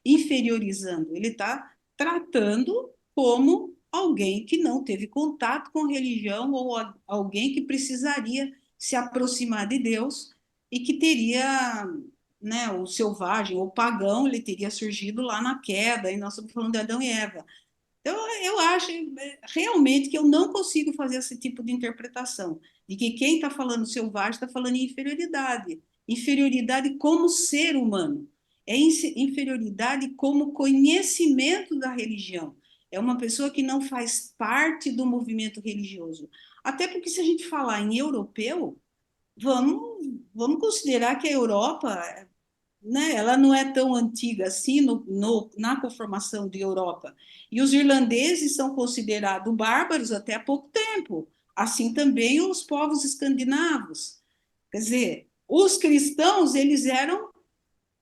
inferiorizando, ele está tratando como alguém que não teve contato com religião ou alguém que precisaria se aproximar de Deus e que teria, né, o selvagem ou pagão, ele teria surgido lá na queda, e nós estamos falando de Adão e Eva. Então, eu acho realmente que eu não consigo fazer esse tipo de interpretação, de que quem está falando selvagem está falando em inferioridade. Inferioridade como ser humano. É inferioridade como conhecimento da religião. É uma pessoa que não faz parte do movimento religioso. Até porque, se a gente falar em europeu, vamos considerar que a Europa, né, ela não é tão antiga assim na conformação de Europa. E os irlandeses são considerados bárbaros até há pouco tempo. Assim também os povos escandinavos. Quer dizer, os cristãos, eles eram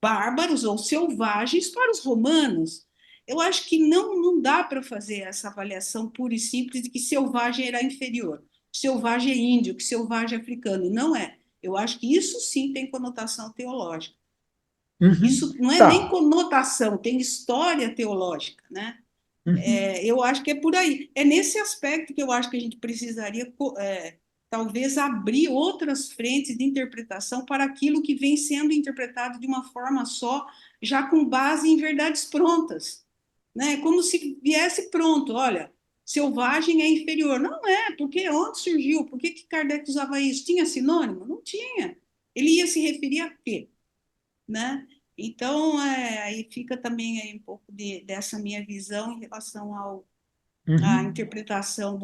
bárbaros ou selvagens para os romanos. Eu acho que não dá para fazer essa avaliação pura e simples de que selvagem era inferior, selvagem é índio, que selvagem é africano. Não é. Eu acho que isso sim tem conotação teológica. Isso não é nem Tá. conotação, tem história teológica, né? Eu acho que é por aí. É nesse aspecto que eu acho que a gente precisaria, talvez, abrir outras frentes de interpretação para aquilo que vem sendo interpretado de uma forma só, já com base em verdades prontas, né? Como se viesse pronto, olha, selvagem é inferior. Não é, porque onde surgiu? Por que Kardec usava isso? Tinha sinônimo? Não tinha. Ele ia se referir a quê? Né? Então, aí fica também aí um pouco dessa minha visão em relação à interpretação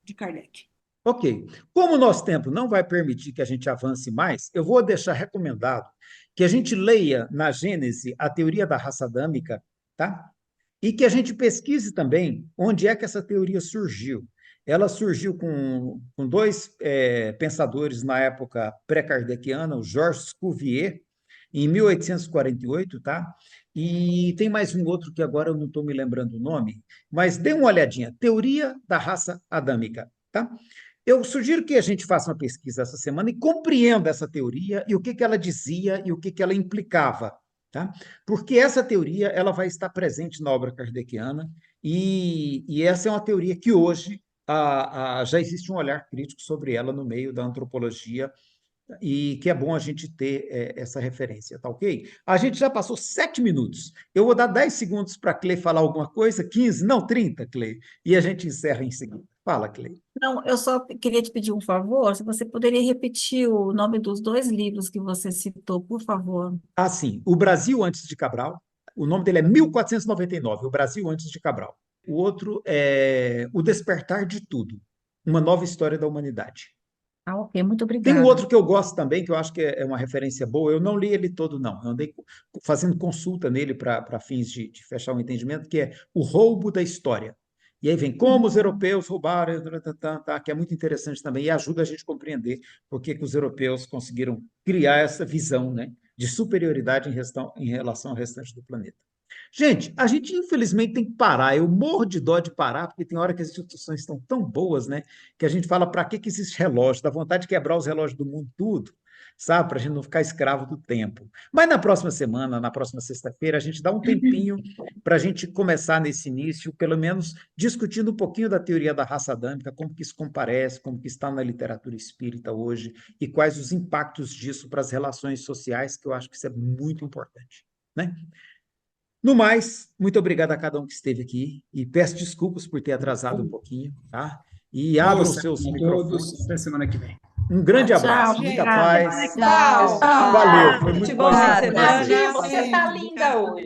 de Kardec. Ok. Como o nosso tempo não vai permitir que a gente avance mais, eu vou deixar recomendado que a gente leia na Gênese a teoria da raça adâmica, tá? E que a gente pesquise também onde é que essa teoria surgiu. Ela surgiu com dois pensadores na época pré-kardeciana, o Georges Cuvier, em 1848, tá? E tem mais um outro que agora eu não estou me lembrando o nome, mas dê uma olhadinha. Teoria da raça adâmica, tá? Eu sugiro que a gente faça uma pesquisa essa semana e compreenda essa teoria e o que ela dizia e o que ela implicava, tá? Porque essa teoria ela vai estar presente na obra kardeciana e essa é uma teoria que hoje já existe um olhar crítico sobre ela no meio da antropologia e que é bom a gente ter essa referência, tá ok? A gente já passou 7 minutos. Eu vou dar 10 segundos para a Clê falar alguma coisa, 15, não, 30, Clê, e a gente encerra em seguida. Fala, Clê. Não, eu só queria te pedir um favor, se você poderia repetir o nome dos 2 livros que você citou, por favor. Assim, O Brasil Antes de Cabral, o nome dele é 1499, O Brasil Antes de Cabral. O outro é O Despertar de Tudo, Uma Nova História da Humanidade. Ah, ok, muito Tem um obrigada. outro que eu gosto também, que eu acho que é uma referência boa. Eu não li ele todo, não. Eu andei fazendo consulta nele para fins de fechar o entendimento, que é O Roubo da História. E aí vem como os europeus roubaram, que é muito interessante também, e ajuda a gente a compreender por que os europeus conseguiram criar essa visão, né, de superioridade em relação ao restante do planeta. Gente, a gente infelizmente tem que parar. Eu morro de dó de parar, porque tem hora que as instituições estão tão boas, né? Que a gente fala, para que existe relógio? Dá vontade de quebrar os relógios do mundo, tudo, sabe? Para a gente não ficar escravo do tempo. Mas na próxima semana, na próxima sexta-feira, a gente dá um tempinho para a gente começar nesse início, pelo menos discutindo um pouquinho da teoria da raça adâmica, como que isso comparece, como que está na literatura espírita hoje e quais os impactos disso para as relações sociais, que eu acho que isso é muito importante, né? No mais, muito obrigado a cada um que esteve aqui e peço desculpas por ter atrasado um pouquinho, tá? E abram Boa seus semana a todos. microfones. Até semana que vem. Um grande abraço, Tchau, muita obrigada. paz. Tchau. Valeu, foi muito Muito bom bom estar fim de com semana. vocês. Você tá linda hoje.